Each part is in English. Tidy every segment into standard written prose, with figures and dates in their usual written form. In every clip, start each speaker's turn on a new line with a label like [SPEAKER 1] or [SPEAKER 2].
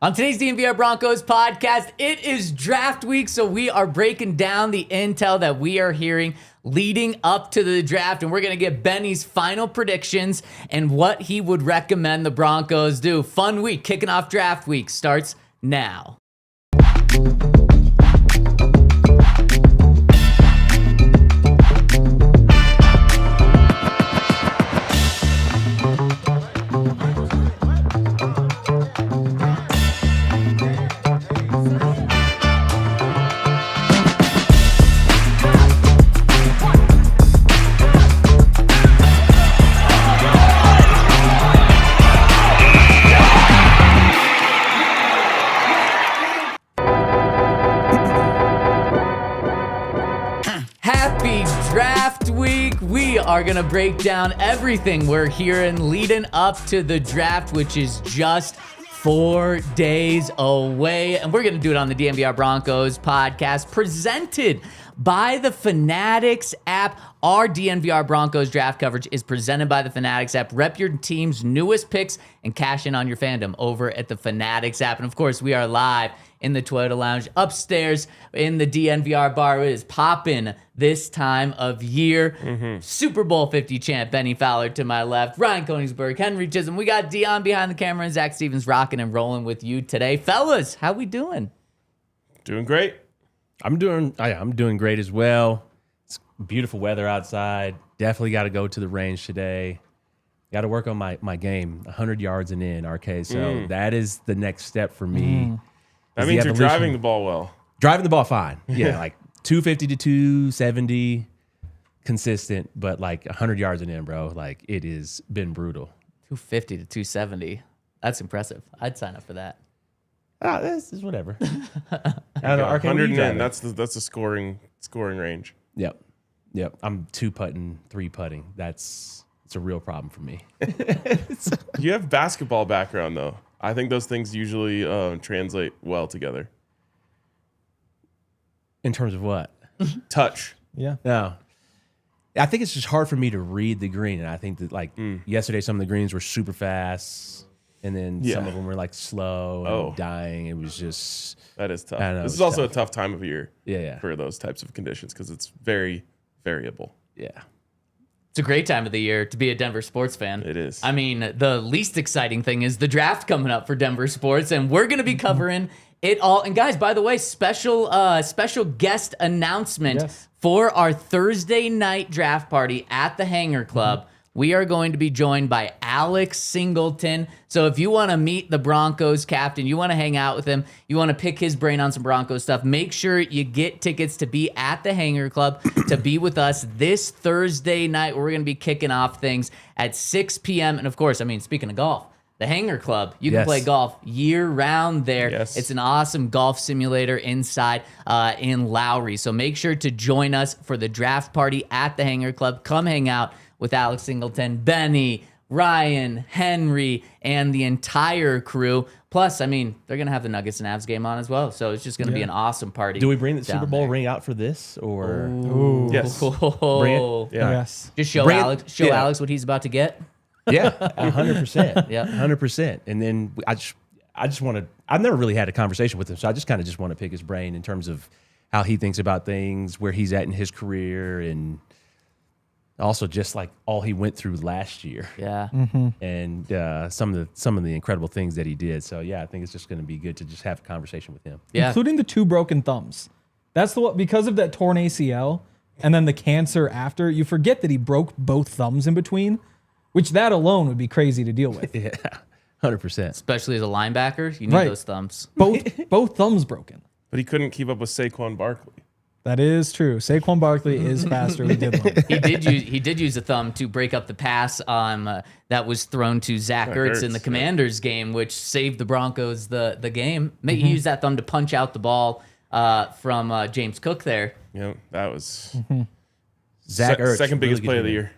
[SPEAKER 1] On today's DNVR Broncos podcast, it is draft week, so we are breaking down the intel that we are hearing leading up to the draft, and we're going to get Benny's final predictions and what he would recommend the Broncos do. Fun week, kicking off draft week, starts now. Are going to break down everything we're hearing leading up to the draft, which is just 4 days away. And we're going to do it on the DNVR Broncos podcast, presented by the Fanatics app. Our DNVR Broncos draft coverage is presented by the Fanatics app. Rep your team's newest picks and cash in on your fandom over at the Fanatics app. And of course, we are live in the Toyota Lounge upstairs in the DNVR Bar. It is popping this time of year. Super Bowl 50 champ Bennie Fowler to my left. Ryan Koenigsberg, Henry Chisholm. We got Dion behind the camera and Zac Stevens rocking and rolling with you today. Fellas, how we doing?
[SPEAKER 2] Doing great.
[SPEAKER 3] I'm doing great as well. It's beautiful weather outside. Definitely got to go to the range today. Got to work on my game, 100 yards and in, RK. So that is the next step for me.
[SPEAKER 2] That means you're driving the ball well.
[SPEAKER 3] Driving the ball fine. Yeah, like 250 to 270, consistent, but like 100 yards and in, bro. Like, it has been brutal.
[SPEAKER 1] 250 to 270. That's impressive. I'd sign up for that.
[SPEAKER 3] This is whatever.
[SPEAKER 2] I don't know, 100 and in, that's the scoring range.
[SPEAKER 3] Yep. I'm 2-putting, 3-putting. It's a real problem for me.
[SPEAKER 2] You have basketball background, though. I think those things usually translate well together.
[SPEAKER 3] In terms of what?
[SPEAKER 2] Touch.
[SPEAKER 3] Yeah. No. I think it's just hard for me to read the green. And I think that, like, yesterday, some of the greens were super fast. And then some of them were, like, slow and dying. It was just...
[SPEAKER 2] That is tough. This is also a tough time of year for those types of conditions because it's very variable.
[SPEAKER 3] Yeah.
[SPEAKER 1] It's a great time of the year to be a Denver sports fan.
[SPEAKER 2] It is.
[SPEAKER 1] I mean, the least exciting thing is the draft coming up for Denver sports, and we're going to be covering it all. And guys, by the way, special guest announcement for our Thursday night draft party at the Hangar Club. We are going to be joined by Alex Singleton. So if you want to meet the Broncos captain, you want to hang out with him, you want to pick his brain on some Broncos stuff, make sure you get tickets to be at the Hangar Club to be with us this Thursday night. We're going to be kicking off things at 6 p.m. And of course, I mean, speaking of golf, the Hangar Club, you can play golf year-round there.
[SPEAKER 2] Yes.
[SPEAKER 1] It's an awesome golf simulator inside in Lowry. So make sure to join us for the draft party at the Hangar Club. Come hang out with Alex Singleton, Benny, Ryan, Henry, and the entire crew. Plus, I mean, they're going to have the Nuggets and Avs game on as well. So it's just going to be an awesome party.
[SPEAKER 3] Do we bring the Super Bowl ring out for this? Or
[SPEAKER 2] Yes.
[SPEAKER 3] Bring it? Yeah.
[SPEAKER 4] Yes.
[SPEAKER 1] Just show Alex what he's about to get.
[SPEAKER 3] Yeah, 100%.
[SPEAKER 1] Yeah.
[SPEAKER 3] 100%. And then I just want to, I've never really had a conversation with him, so I just kind of just want to pick his brain in terms of how he thinks about things, where he's at in his career, and also just like all he went through last year.
[SPEAKER 1] Yeah.
[SPEAKER 3] And some of the incredible things that he did. So yeah, I think it's just going to be good to just have a conversation with him.
[SPEAKER 1] Yeah.
[SPEAKER 4] Including the 2 broken thumbs. That's the one, because of that torn ACL and then the cancer after, you forget that he broke both thumbs in between, which that alone would be crazy to deal with.
[SPEAKER 3] Yeah, 100%.
[SPEAKER 1] Especially as a linebacker, you need those thumbs.
[SPEAKER 4] Both thumbs broken.
[SPEAKER 2] But he couldn't keep up with Saquon Barkley.
[SPEAKER 4] That is true. Saquon Barkley is faster. We did learn.
[SPEAKER 1] He did use a thumb to break up the pass that was thrown to Zach Ertz in the Commanders game, which saved the Broncos the game. He used that thumb to punch out the ball from James Cook there.
[SPEAKER 2] Yeah, that was
[SPEAKER 3] Zach Ertz,
[SPEAKER 2] second biggest
[SPEAKER 3] really
[SPEAKER 2] play of the year.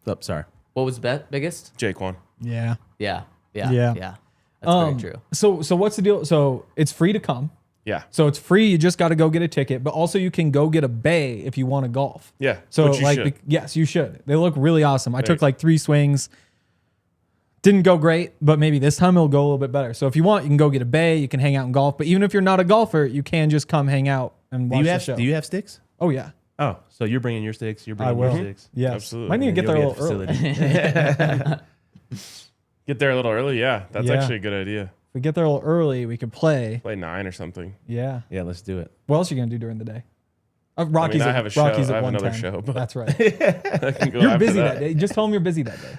[SPEAKER 3] Oh, sorry.
[SPEAKER 1] What was the biggest?
[SPEAKER 2] Jaquan.
[SPEAKER 4] Yeah.
[SPEAKER 1] Yeah. That's very true.
[SPEAKER 4] So what's the deal? So it's free to come.
[SPEAKER 2] Yeah.
[SPEAKER 4] So it's free. You just got to go get a ticket, but also you can go get a bay if you want to golf.
[SPEAKER 2] Yeah.
[SPEAKER 4] So
[SPEAKER 2] which you should.
[SPEAKER 4] yes, you should. They look really awesome. I took like 3 swings. Didn't go great, but maybe this time it'll go a little bit better. So if you want, you can go get a bay. You can hang out and golf. But even if you're not a golfer, you can just come hang out and watch the show.
[SPEAKER 3] Do you have sticks?
[SPEAKER 4] Oh, yeah.
[SPEAKER 3] Oh, so you're bringing your sticks. You're
[SPEAKER 4] I
[SPEAKER 3] bringing
[SPEAKER 4] will.
[SPEAKER 3] your sticks.
[SPEAKER 4] Yes.
[SPEAKER 2] Absolutely.
[SPEAKER 4] Might need to get there a
[SPEAKER 3] You'll
[SPEAKER 4] little
[SPEAKER 3] be at
[SPEAKER 4] early.
[SPEAKER 3] the facility.
[SPEAKER 2] Get there a little early. Yeah, that's
[SPEAKER 4] Yeah.
[SPEAKER 2] actually a good idea.
[SPEAKER 4] If we get there a little early, we could play.
[SPEAKER 2] Play 9 or something.
[SPEAKER 4] Yeah.
[SPEAKER 3] Yeah, let's do it.
[SPEAKER 4] What else are you going to do during the day? Rockies
[SPEAKER 2] I
[SPEAKER 4] at-
[SPEAKER 2] have a show.
[SPEAKER 4] Rockies
[SPEAKER 2] I
[SPEAKER 4] at
[SPEAKER 2] have another
[SPEAKER 4] 1:10.
[SPEAKER 2] show, but-
[SPEAKER 4] That's right.
[SPEAKER 2] I can go
[SPEAKER 4] You're
[SPEAKER 2] after
[SPEAKER 4] busy that day. Just tell them you're busy that day.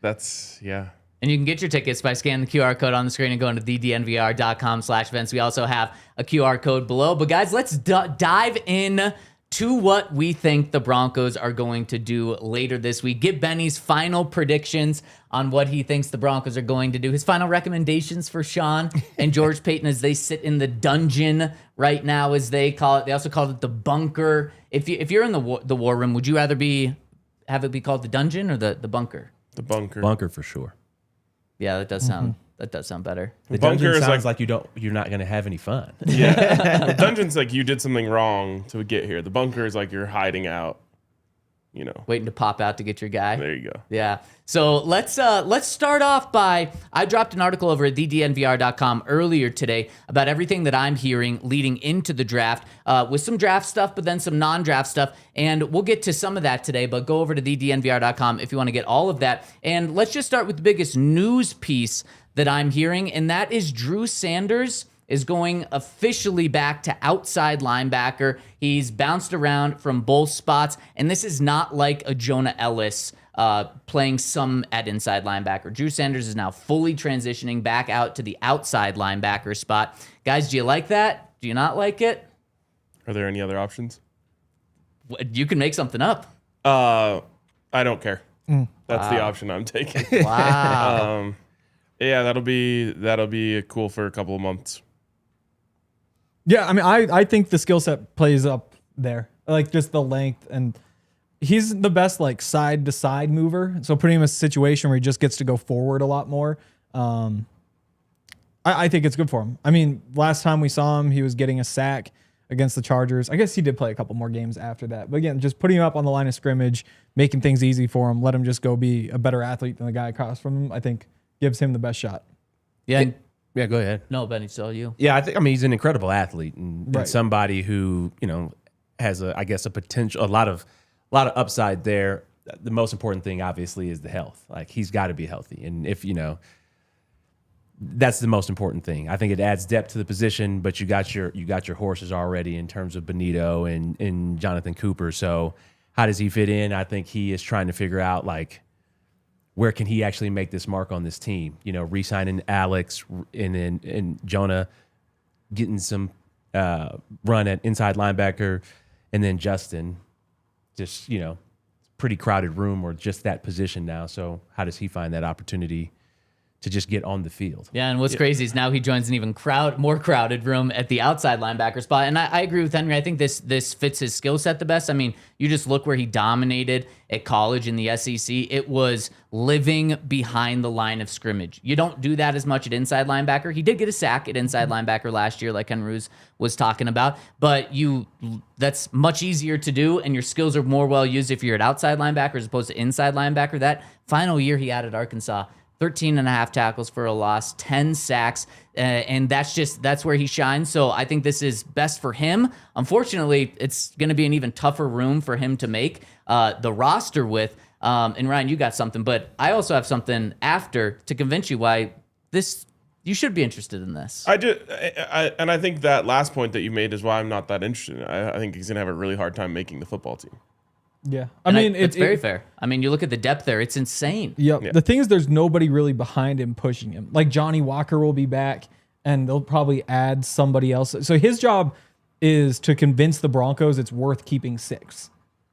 [SPEAKER 2] That's, yeah.
[SPEAKER 1] And you can get your tickets by scanning the QR code on the screen and going to thednvr.com/events. We also have a QR code below. But guys, let's dive in to what we think the Broncos are going to do later this week. Get Benny's final predictions on what he thinks the Broncos are going to do. His final recommendations for Sean and George Payton as they sit in the dungeon right now, as they call it. They also call it the bunker. If you're in the war room, would you rather have it be called the dungeon or the bunker?
[SPEAKER 2] The bunker.
[SPEAKER 3] Bunker for sure.
[SPEAKER 1] Yeah, that does sound better.
[SPEAKER 3] The
[SPEAKER 2] bunker
[SPEAKER 3] dungeon
[SPEAKER 2] is
[SPEAKER 3] sounds like you're not going to have any fun.
[SPEAKER 2] Yeah. The dungeon's like you did something wrong to get here. The bunker is like you're hiding out,
[SPEAKER 1] Waiting to pop out to get your guy.
[SPEAKER 2] There you go.
[SPEAKER 1] Yeah. So let's start off by, I dropped an article over at thednvr.com earlier today about everything that I'm hearing leading into the draft, with some draft stuff, but then some non-draft stuff. And we'll get to some of that today, but go over to thednvr.com if you want to get all of that. And let's just start with the biggest news piece that I'm hearing, and that is Drew Sanders is going officially back to outside linebacker. He's bounced around from both spots, and this is not like a Jonah Ellis playing some at inside linebacker. Drew Sanders is now fully transitioning back out to the outside linebacker spot. Guys, do you like that? Do you not like it?
[SPEAKER 2] Are there any other options?
[SPEAKER 1] You can make something up.
[SPEAKER 2] I don't care. That's the option I'm taking.
[SPEAKER 1] Wow.
[SPEAKER 2] Yeah, that'll be cool for a couple of months.
[SPEAKER 4] Yeah, I mean, I think the skill set plays up there. Like just the length, and he's the best like side to side mover. So putting him in a situation where he just gets to go forward a lot more. I think it's good for him. I mean, last time we saw him, he was getting a sack against the Chargers. I guess he did play a couple more games after that. But again, just putting him up on the line of scrimmage, making things easy for him, let him just go be a better athlete than the guy across from him, I think gives him the best shot.
[SPEAKER 1] Yeah.
[SPEAKER 3] Yeah, go ahead.
[SPEAKER 1] No, Benny, so you.
[SPEAKER 3] Yeah, I mean he's an incredible athlete and
[SPEAKER 4] Right.
[SPEAKER 3] somebody who has a potential, a lot of upside there. The most important thing, obviously, is the health. Like he's got to be healthy, and if that's the most important thing. I think it adds depth to the position, but you got your horses already in terms of Benito and Jonathan Cooper. So how does he fit in? I think he is trying to figure out like, where can he actually make this mark on this team? Re-signing Alex and Jonah, getting some run at inside linebacker, and then Justin, just, pretty crowded room or just that position now. So how does he find that opportunity to just get on the field?
[SPEAKER 1] Yeah, and what's crazy is now he joins an even more crowded room at the outside linebacker spot. And I agree with Henry. I think this fits his skill set the best. I mean, you just look where he dominated at college in the SEC. It was living behind the line of scrimmage. You don't do that as much at inside linebacker. He did get a sack at inside linebacker last year, like Henry was talking about. But that's much easier to do, and your skills are more well used if you're at outside linebacker as opposed to inside linebacker. That final year he had at Arkansas, 13 and a half tackles for a loss, 10 sacks, and that's where he shines. So I think this is best for him. Unfortunately, it's going to be an even tougher room for him to make the roster with. And Ryan, you got something, but I also have something after to convince you why you should be interested in this.
[SPEAKER 2] I think that last point that you made is why I'm not that interested. I think he's going to have a really hard time making the football team.
[SPEAKER 4] Yeah.
[SPEAKER 1] It's very fair. I mean, you look at the depth there, it's insane.
[SPEAKER 4] Yep. Yeah. The thing is, there's nobody really behind him pushing him. Like Johnny Walker will be back, and they'll probably add somebody else. So his job is to convince the Broncos it's worth keeping 6,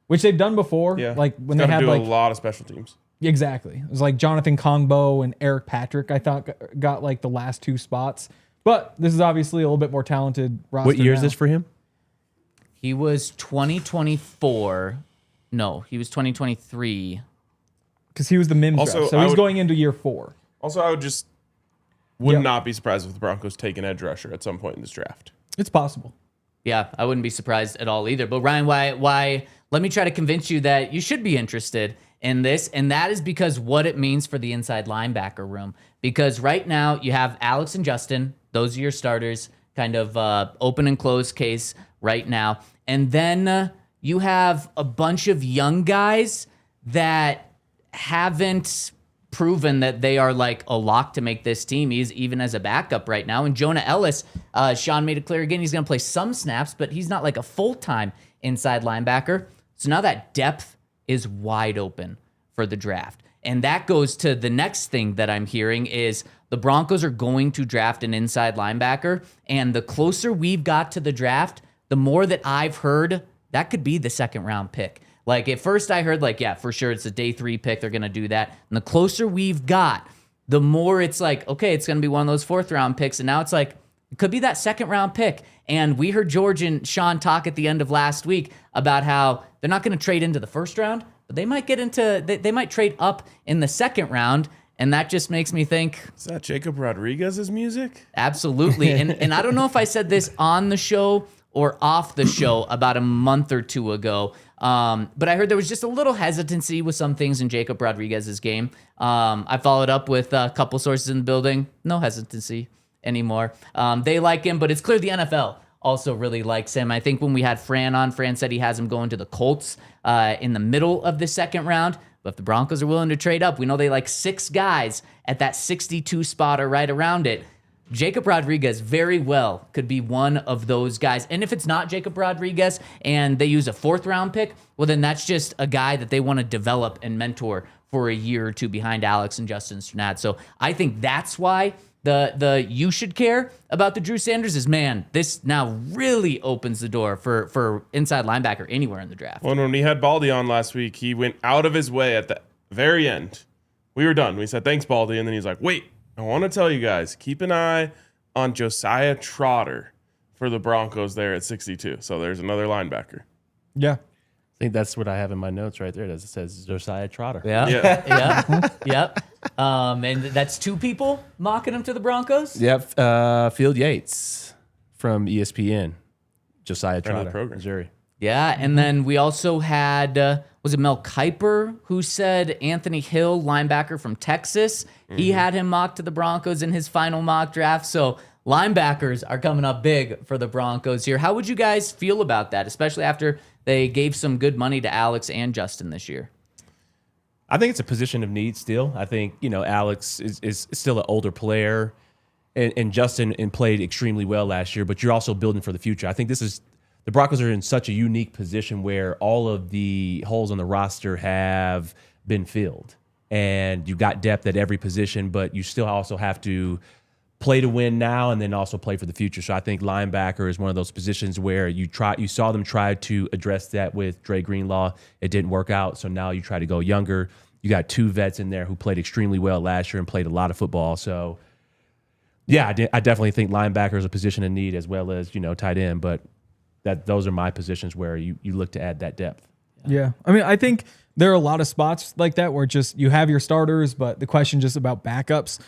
[SPEAKER 4] which they've done before.
[SPEAKER 2] Yeah.
[SPEAKER 4] Like when they had
[SPEAKER 2] do
[SPEAKER 4] like
[SPEAKER 2] a lot of special teams.
[SPEAKER 4] Exactly. It was like Jonathan Kongbo and Eric Patrick, I thought, got like the last 2 spots. But this is obviously a little bit more talented roster.
[SPEAKER 3] What year is
[SPEAKER 4] now.
[SPEAKER 3] this for him?
[SPEAKER 1] He was 2024. No, he was 2023.
[SPEAKER 4] Because he was the Mims
[SPEAKER 2] Also,
[SPEAKER 4] draft. So he's going into year 4.
[SPEAKER 2] Also, I would not be surprised if the Broncos take an edge rusher at some point in this draft.
[SPEAKER 4] It's possible.
[SPEAKER 1] Yeah, I wouldn't be surprised at all either. But Ryan, why? Let me try to convince you that you should be interested in this, and that is because what it means for the inside linebacker room. Because right now you have Alex and Justin; those are your starters, kind of open and closed case right now, and then you have a bunch of young guys that haven't proven that they are like a lock to make this team. He's even as a backup right now. And Jonah Ellis, Sean made it clear again, he's going to play some snaps, but he's not like a full-time inside linebacker. So now that depth is wide open for the draft. And that goes to the next thing that I'm hearing is the Broncos are going to draft an inside linebacker. And the closer we've got to the draft, the more that I've heard that could be the second round pick. Like at first I heard like, yeah, for sure it's a day 3 pick. They're going to do that. And the closer we've got, the more it's like, okay, it's going to be one of those 4th round picks. And now it's like, it could be that 2nd round pick. And we heard George and Sean talk at the end of last week about how they're not going to trade into the 1st round, but they might get into, they might trade up in the 2nd round. And that just makes me think.
[SPEAKER 2] Is that Jacob Rodriguez's music?
[SPEAKER 1] Absolutely. And I don't know if I said this on the show or off the show about a month or 2 ago. But I heard there was just a little hesitancy with some things in Jacob Rodriguez's game. I followed up with a couple sources in the building. No hesitancy anymore. They like him, but it's clear the NFL also really likes him. I think when we had Fran on, Fran said he has him going to the Colts in the middle of the 2nd round. But if the Broncos are willing to trade up, we know they like 6 guys at that 62 spot or right around it. Jacob Rodriguez very well could be one of those guys. And if it's not Jacob Rodriguez and they use a 4th round pick, well, then that's just a guy that they want to develop and mentor for a year or 2 behind Alex and Justin Strnad. So I think that's why the you should care about the Drew Sanders is, man, this now really opens the door for inside linebacker anywhere in the draft.
[SPEAKER 2] Well, when we had Baldy on last week, he went out of his way at the very end. We were done. We said, thanks, Baldy. And then he's like, wait, I want to tell you guys, keep an eye on Josiah Trotter for the Broncos there at 62. So there's another linebacker.
[SPEAKER 4] Yeah.
[SPEAKER 3] I think that's what I have in my notes right there. It says Josiah Trotter.
[SPEAKER 1] Yeah. Yep. And that's 2 people mocking him to the Broncos?
[SPEAKER 3] Yep. Field Yates from ESPN. Josiah Trotter,
[SPEAKER 2] program.
[SPEAKER 3] Missouri.
[SPEAKER 1] Yeah, and then we also had, was it Mel Kiper who said Anthony Hill, linebacker from Texas? He had him mocked to the Broncos in his final mock draft. So linebackers are coming up big for the Broncos here. How would you guys feel about that, especially after they gave some good money to Alex and Justin this year?
[SPEAKER 3] I think it's a position of need still. I think, Alex is still an older player, and Justin played extremely well last year, but you're also building for the future. I think the Broncos are in such a unique position where all of the holes on the roster have been filled, and you got depth at every position, but you still also have to play to win now and then also play for the future. So I think linebacker is one of those positions where you saw them try to address that with Dre Greenlaw. It didn't work out, so now you try to go younger. You got 2 vets in there who played extremely well last year and played a lot of football. So, yeah, I definitely think linebacker is a position in need as well as, tight end, but those are my positions where you look to add that depth.
[SPEAKER 4] Yeah. I mean, I think there are a lot of spots like that where just you have your starters, but the question just about backups.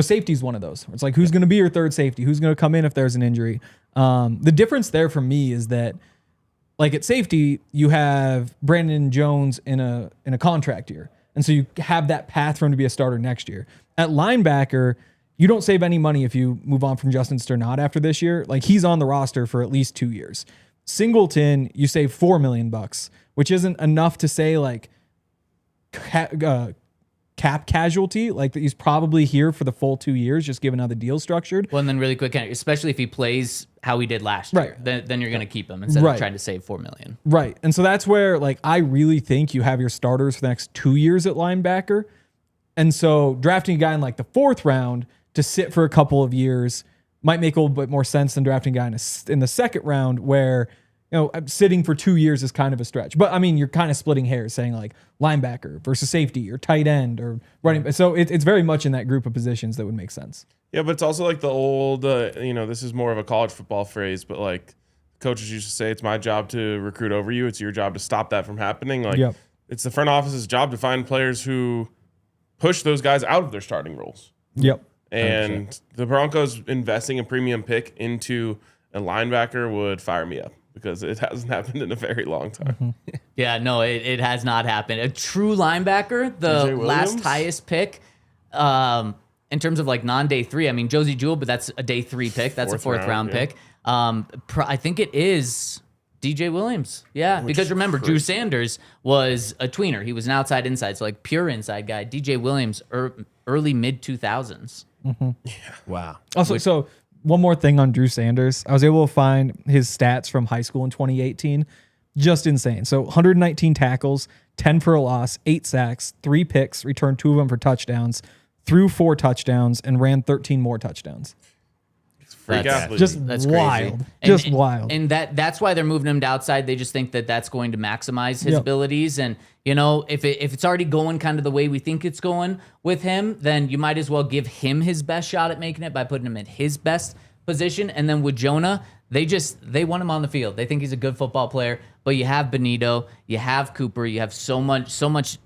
[SPEAKER 4] Safety is one of those. It's like, who's going to be your 3rd safety? Who's going to come in if there's an injury? The difference there for me is that, like at safety, you have Brandon Jones in a contract year. And so you have that path for him to be a starter next year. At linebacker, you don't save any money if you move on from Justin Strnad after this year. Like, he's on the roster for at least 2 years. Singleton, you save $4 million, which isn't enough to say like cap casualty. Like, that he's probably here for the full 2 years, just given how the deal's structured.
[SPEAKER 1] Well, and then really quick, especially if he plays how he did last year, then you're going to keep him instead of trying to save $4 million.
[SPEAKER 4] Right. And so that's where, like, I really think you have your starters for the next 2 years at linebacker. And so drafting a guy in like the 4th round to sit for a couple of years might make a little bit more sense than drafting a guy in the 2nd round where, sitting for 2 years is kind of a stretch. But I mean, you're kind of splitting hairs saying like linebacker versus safety or tight end or running. So it's very much in that group of positions that would make sense. Yeah,
[SPEAKER 2] but it's also like the old, this is more of a college football phrase, but like coaches used to say, it's my job to recruit over you. It's your job to stop that from happening. Like, It's the front office's job to find players who push those guys out of their starting roles.
[SPEAKER 4] Yep.
[SPEAKER 2] And 100%. The Broncos investing a premium pick into a linebacker would fire me up. because it hasn't happened in a very long time.
[SPEAKER 1] Yeah, no, it has not happened. A true linebacker, the
[SPEAKER 2] DJ
[SPEAKER 1] last
[SPEAKER 2] Williams?
[SPEAKER 1] highest pick, in terms of like non-day 3. I mean, Josie Jewell, but that's a day 3 pick. That's a fourth round
[SPEAKER 2] yeah.
[SPEAKER 1] pick. I think it is DJ Williams. Yeah, because remember, Drew Sanders was a tweener. He was an outside inside, so like pure inside guy. DJ Williams, early mid 2000s.
[SPEAKER 3] Wow.
[SPEAKER 4] Also, so one more thing on Drew Sanders. I was able to find his stats from high school in 2018. Just insane. So 119 tackles, 10 for a loss, 8 sacks, 3 picks, returned 2 of them for touchdowns, threw 4 touchdowns, and ran 13 more touchdowns.
[SPEAKER 2] Freak
[SPEAKER 1] That's-
[SPEAKER 2] athlete.
[SPEAKER 4] Just
[SPEAKER 1] That's
[SPEAKER 4] wild.
[SPEAKER 1] crazy.
[SPEAKER 4] Wild.
[SPEAKER 1] And that's why they're moving him to outside. They just think that that's going to maximize his
[SPEAKER 4] Yep.
[SPEAKER 1] abilities. And, you know, if it's already going kind of the way we think it's going with him, then you might as well give him his best shot at making it by putting him in his best position. And then with Jonah, they want him on the field. They think he's a good football player. But you have Benito, you have Cooper, you have so much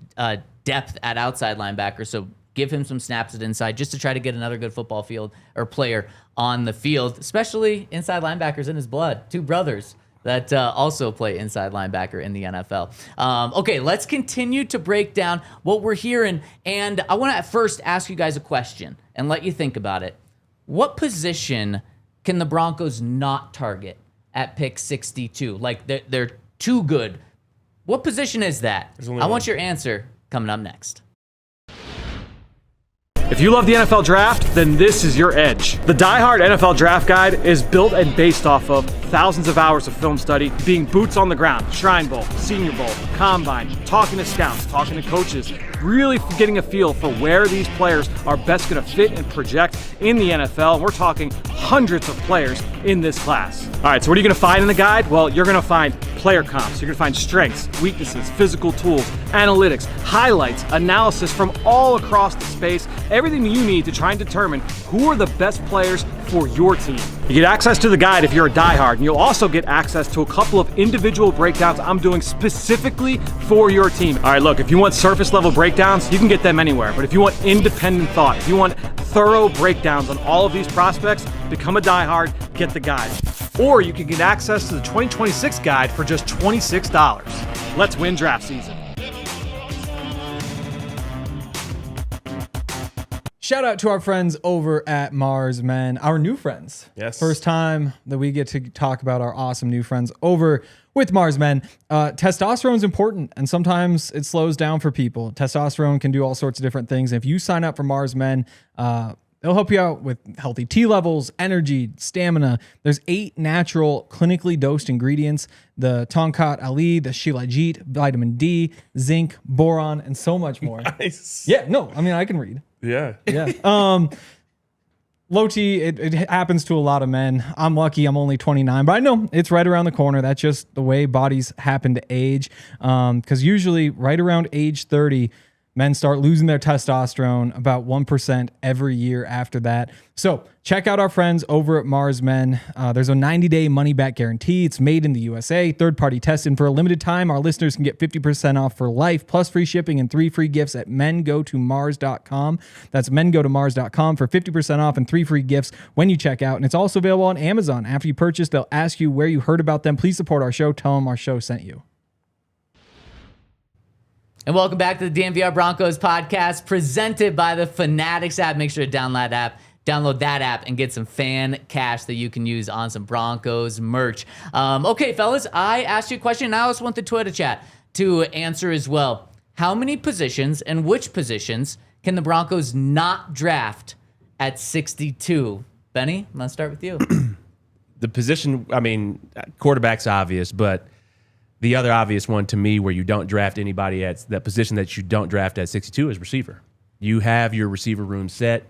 [SPEAKER 1] depth at outside linebacker. So give him some snaps at inside just to try to get another good football field or player on the field, especially inside linebackers in his blood. 2 brothers that also play inside linebacker in the NFL. Okay, let's continue to break down what we're hearing. And I want to first ask you guys a question and let you think about it. What position can the Broncos not target at pick 62? Like they're too good. What position is that?
[SPEAKER 2] only
[SPEAKER 1] I
[SPEAKER 2] one.
[SPEAKER 1] want your answer coming up next.
[SPEAKER 5] If you love the NFL Draft, then this is your edge. The Die Hard NFL Draft Guide is built and based off of thousands of hours of film study, being boots on the ground, Shrine Bowl, Senior Bowl, Combine, talking to scouts, talking to coaches, really getting a feel for where these players are best going to fit and project in the NFL. We're talking hundreds of players in this class. All right, so what are you going to find in the guide? Well, you're going to find player comps, you're going to find strengths, weaknesses, physical tools, analytics, highlights, analysis from all across the space, everything you need to try and determine who are the best players for your team. You get access to the guide if you're a diehard, and you'll also get access to a couple of individual breakdowns I'm doing specifically for your team. All right, look, if you want surface level breakdowns, you can get them anywhere, but if you want independent thought, if you want thorough breakdowns on all of these prospects, become a diehard, get the guide. Or you can get access to the 2026 guide for just $26. Let's win draft season.
[SPEAKER 4] Shout out to our friends over at Mars Men, our new friends.
[SPEAKER 2] Yes.
[SPEAKER 4] First time that we get to talk about our awesome new friends over with Mars Men. Testosterone is important, and sometimes it slows down for people. Testosterone can do all sorts of different things. And if you sign up for Mars Men, it'll help you out with healthy T levels, energy, stamina. There's 8 natural, clinically dosed ingredients: the Tonkat Ali, the Shilajit, vitamin D, zinc, boron, and so much more.
[SPEAKER 2] Nice.
[SPEAKER 4] Yeah, no, I mean, I can read.
[SPEAKER 2] Yeah.
[SPEAKER 4] Yeah. Low T, it happens to a lot of men. I'm lucky I'm only 29, but I know it's right around the corner. That's just the way bodies happen to age. Because usually right around age 30, men start losing their testosterone about 1% every year after that. So check out our friends over at Mars Men. There's a 90-day money-back guarantee. It's made in the USA, third-party tested. For a limited time, our listeners can get 50% off for life, plus free shipping and 3 free gifts at mengotomars.com. That's mengotomars.com for 50% off and 3 free gifts when you check out. And it's also available on Amazon. After you purchase, they'll ask you where you heard about them. Please support our show. Tell them our show sent you.
[SPEAKER 1] And welcome back to the DNVR Broncos Podcast, presented by the Fanatics app. Make sure to download that app and get some fan cash that you can use on some Broncos merch. Okay, fellas, I asked you a question, and I also want the Twitter chat to answer as well. How many positions and which positions can the Broncos not draft at 62? Benny, let's start with you.
[SPEAKER 3] The position, I mean, quarterback's obvious, but the other obvious one to me where you don't draft anybody at that position that you don't draft at 62 is receiver. You have your receiver room set.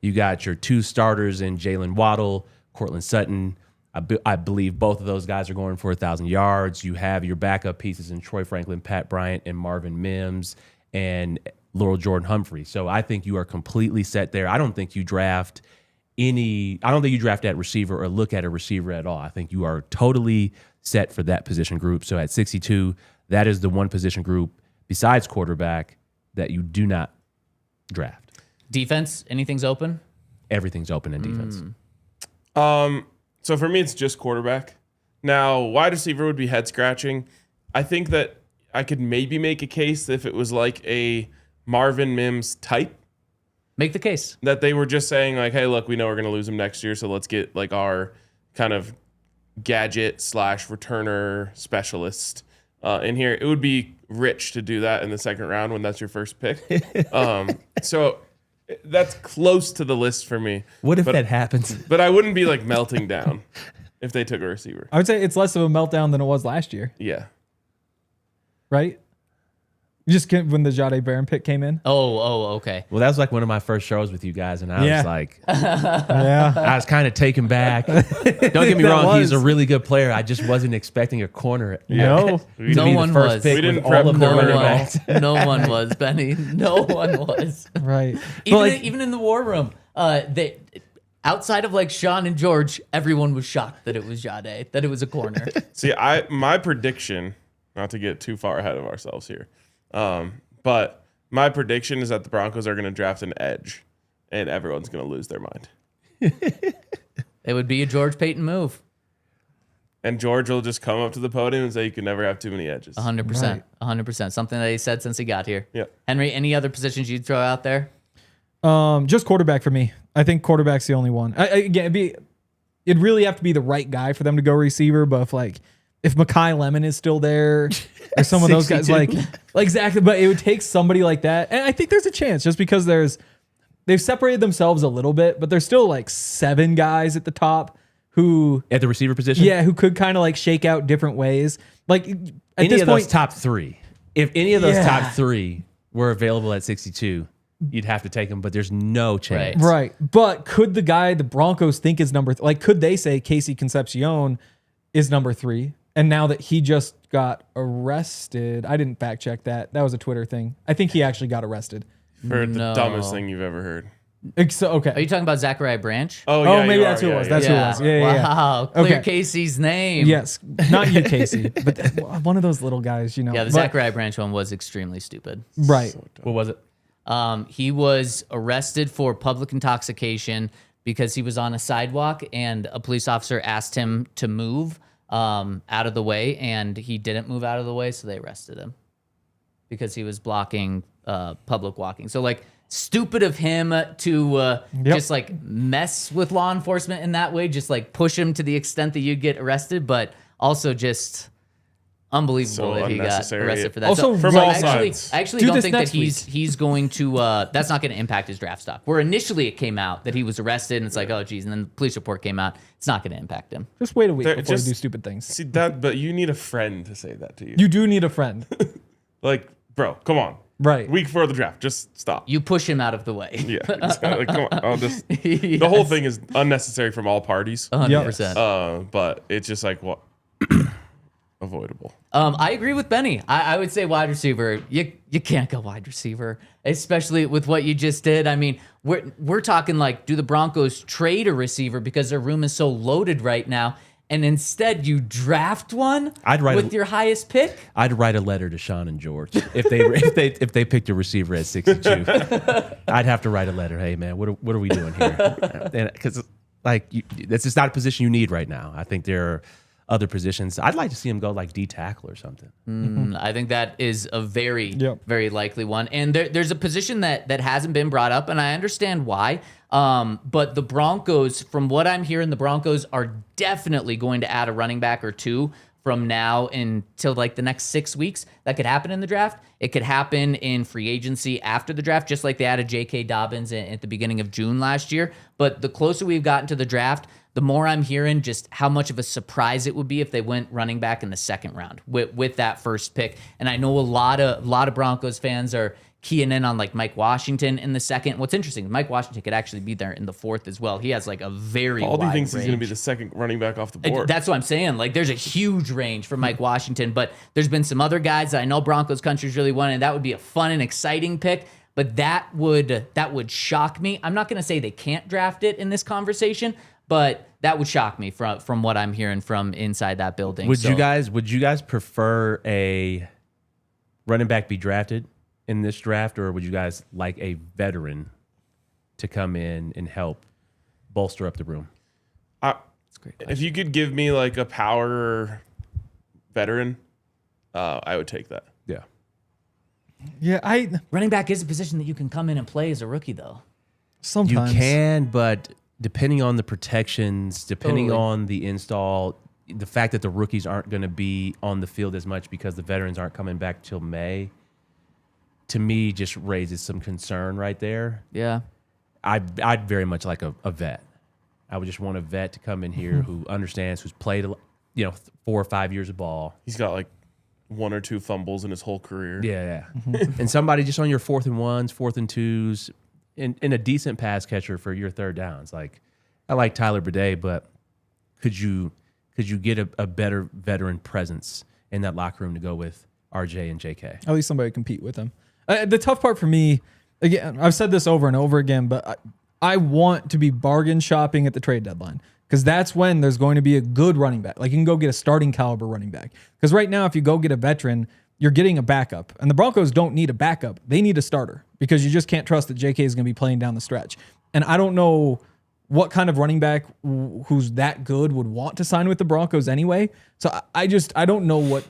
[SPEAKER 3] You got your 2 starters in Jalen Waddle, Cortland Sutton. I believe both of those guys are going for 1,000 yards. You have your backup pieces in Troy Franklin, Pat Bryant, and Marvin Mims, and Laurel Jordan Humphrey. So I think you are completely set there. I don't think you draft at receiver or look at a receiver at all. I think you are totally set for that position group. So at 62, that is the one position group besides quarterback that you do not draft.
[SPEAKER 1] Defense, anything's open?
[SPEAKER 3] Everything's open in defense.
[SPEAKER 2] So for me, it's just quarterback. Now, wide receiver would be head scratching. I think that I could maybe make a case if it was like a Marvin Mims type.
[SPEAKER 1] Make the case.
[SPEAKER 2] That they were just saying like, hey, look, we know we're going to lose him next year, so let's get like our kind of gadget / returner specialist in here. It would be rich to do that in the second round when that's your first pick. So that's close to the list for me.
[SPEAKER 3] What if that happens?
[SPEAKER 2] But I wouldn't be like melting down if they took a receiver.
[SPEAKER 4] I would say it's less of a meltdown than it was last year,
[SPEAKER 2] Yeah.
[SPEAKER 4] right? You just when the Jahdae Barron pick came in.
[SPEAKER 1] Oh, okay.
[SPEAKER 3] Well, that was like one of my first shows with you guys, and I
[SPEAKER 4] Yeah.
[SPEAKER 3] was like,
[SPEAKER 4] Yeah.
[SPEAKER 3] I was kind of taken back. Don't get me
[SPEAKER 4] That
[SPEAKER 3] wrong, he's a
[SPEAKER 4] was.
[SPEAKER 3] really good player. I just wasn't expecting a corner.
[SPEAKER 4] No.
[SPEAKER 3] to be
[SPEAKER 1] No
[SPEAKER 3] the
[SPEAKER 1] one
[SPEAKER 3] first
[SPEAKER 1] was.
[SPEAKER 3] pick
[SPEAKER 2] We didn't
[SPEAKER 3] with
[SPEAKER 2] prep
[SPEAKER 3] all of the
[SPEAKER 1] No
[SPEAKER 3] running
[SPEAKER 1] one,
[SPEAKER 3] backs.
[SPEAKER 1] no one was, Benny. No one was.
[SPEAKER 4] Right.
[SPEAKER 1] Even in the war room, they outside of like Sean and George, everyone was shocked that it was Jahdae, that it was a corner.
[SPEAKER 2] See, my prediction, not to get too far ahead of ourselves here, but my prediction is that the Broncos are going to draft an edge, and everyone's going to lose their mind.
[SPEAKER 1] It would be a George Payton move.
[SPEAKER 2] And George will just come up to the podium and say, you can never have too many edges.
[SPEAKER 1] 100%. 100%. Something that he said since he got here.
[SPEAKER 2] Yeah.
[SPEAKER 1] Henry, any other positions you'd throw out there?
[SPEAKER 4] Just quarterback for me. I think quarterback's the only one. Again, it'd really have to be the right guy for them to go receiver. But if Mekhi Lemon is still there, or some of those guys,
[SPEAKER 3] 62.
[SPEAKER 4] like exactly. But it would take somebody like that, and I think there's a chance just because they've separated themselves a little bit, but there's still like 7 guys at the top who
[SPEAKER 3] At the receiver position?
[SPEAKER 4] who could kind of like shake out different ways. Like at
[SPEAKER 3] Any
[SPEAKER 4] this
[SPEAKER 3] of
[SPEAKER 4] point,
[SPEAKER 3] those top 3. If any of those
[SPEAKER 4] Yeah.
[SPEAKER 3] top 3 were available at 62, you'd have to take them, but there's no chance.
[SPEAKER 4] right? But could the guy the Broncos think is number could they say Casey Concepcion is number 3? And now that he just got arrested, I didn't fact check that. That was a Twitter thing. I think he actually got arrested.
[SPEAKER 2] For the
[SPEAKER 1] No.
[SPEAKER 2] dumbest thing you've ever heard.
[SPEAKER 4] So,
[SPEAKER 1] Are
[SPEAKER 4] okay.
[SPEAKER 1] you talking about Zachariah Branch?
[SPEAKER 2] Oh,
[SPEAKER 4] Oh,
[SPEAKER 2] yeah,
[SPEAKER 4] maybe
[SPEAKER 2] you
[SPEAKER 4] that's
[SPEAKER 2] are.
[SPEAKER 4] who it
[SPEAKER 2] Yeah,
[SPEAKER 4] was.
[SPEAKER 2] yeah,
[SPEAKER 4] That's
[SPEAKER 2] yeah.
[SPEAKER 4] who it was. Yeah, yeah.
[SPEAKER 1] Wow. Clear
[SPEAKER 4] Okay.
[SPEAKER 1] Casey's name.
[SPEAKER 4] Yes, not you, Casey, but one of those little guys,
[SPEAKER 1] Yeah, the
[SPEAKER 4] But-
[SPEAKER 1] Zachariah Branch one was extremely stupid.
[SPEAKER 4] Right.
[SPEAKER 3] What was it?
[SPEAKER 1] He was arrested for public intoxication because he was on a sidewalk and a police officer asked him to move out of the way, and he didn't move out of the way, so they arrested him because he was blocking public walking. So stupid of him to just mess with law enforcement in that way, just push him to the extent that you'd get arrested, but also just unbelievable
[SPEAKER 2] So
[SPEAKER 1] that he got
[SPEAKER 2] unnecessary.
[SPEAKER 1] arrested for that.
[SPEAKER 4] Also,
[SPEAKER 2] From all sides.
[SPEAKER 1] I actually
[SPEAKER 4] Do
[SPEAKER 1] don't
[SPEAKER 4] this
[SPEAKER 1] think that
[SPEAKER 4] next
[SPEAKER 1] he's going to. That's not going to impact his draft stock. Where initially it came out that he was arrested, and it's like, oh geez, and then the police report came out. It's not going to impact him.
[SPEAKER 4] Just wait a week
[SPEAKER 2] They're
[SPEAKER 4] before
[SPEAKER 2] just-
[SPEAKER 4] you do stupid things.
[SPEAKER 2] See that, but you need a friend to say that to you.
[SPEAKER 4] You do need a friend,
[SPEAKER 2] Bro, come on.
[SPEAKER 4] right?
[SPEAKER 2] Week before the draft, just stop.
[SPEAKER 1] You push him out of the way.
[SPEAKER 2] Yeah, exactly. Come on. The whole thing is unnecessary from all parties.
[SPEAKER 1] 100%.
[SPEAKER 2] But it's just what? Avoidable.
[SPEAKER 1] I agree with Benny. I would say wide receiver. You can't go wide receiver, especially with what you just did. I mean, we're talking do the Broncos trade a receiver because their room is so loaded right now, and instead you draft one with your highest pick?
[SPEAKER 3] I'd write a letter to Sean and George if they picked a receiver at 62. I'd have to write a letter. Hey man, what are we doing here? Because that's just not a position you need right now. I think there are other positions. I'd like to see him go D tackle or something.
[SPEAKER 1] I think that is a very,
[SPEAKER 4] Yep.
[SPEAKER 1] very likely one. And there's a position that hasn't been brought up, and I understand why. But the Broncos, from what I'm hearing, the Broncos are definitely going to add a running back or two from now until the next 6 weeks. That could happen in the draft. It could happen in free agency after the draft, just like they added J.K. Dobbins at the beginning of June last year. But the closer we've gotten to the draft, the more I'm hearing just how much of a surprise it would be if they went running back in the second round with that first pick. And I know a lot of Broncos fans are keying in on Mike Washington in the second. What's interesting, Mike Washington could actually be there in the fourth as well. He has a very
[SPEAKER 2] Baldy
[SPEAKER 1] wide
[SPEAKER 2] thinks
[SPEAKER 1] range.
[SPEAKER 2] he's going to be the second running back off the board.
[SPEAKER 1] That's what I'm saying. There's a huge range for Mike Washington, but there's been some other guys that I know Broncos Country's really wanted. That would be a fun and exciting pick, but that would shock me. I'm not going to say they can't draft it in this conversation, but that would shock me from what I'm hearing from inside that building.
[SPEAKER 3] Would you guys prefer a running back be drafted in this draft, or would you guys like a veteran to come in and help bolster up the room?
[SPEAKER 1] It's Great
[SPEAKER 2] If you could give me like a power veteran, I would take that.
[SPEAKER 3] Yeah.
[SPEAKER 4] Yeah,
[SPEAKER 1] Running back is a position that you can come in and play as a rookie, though.
[SPEAKER 4] sometimes
[SPEAKER 3] You can, but depending on the protections, depending
[SPEAKER 1] Totally.
[SPEAKER 3] on the install, the fact that the rookies aren't going to be on the field as much because the veterans aren't coming back till May, to me, just raises some concern right there.
[SPEAKER 1] Yeah.
[SPEAKER 3] I'd very much like a vet. I would just want a vet to come in here who understands, who's played, 4 or 5 years of ball.
[SPEAKER 2] He's got like 1 or 2 fumbles in his whole career.
[SPEAKER 3] Yeah. And somebody just on your 4th and 1s, 4th and 2s, and a decent pass catcher for your 3rd downs. Like, I like Tyler Bidet, but could you get a better veteran presence in that locker room to go with RJ and JK?
[SPEAKER 4] at least somebody compete with him. The tough part for me, again, I've said this over and over again, but I want to be bargain shopping at the trade deadline because that's when there's going to be a good running back. Like you can go get a starting caliber running back. Because right now, if you go get a veteran, you're getting a backup. And the Broncos don't need a backup. They need a starter because you just can't trust that JK is going to be playing down the stretch. And I don't know what kind of running back who's that good would want to sign with the Broncos anyway. So I don't know what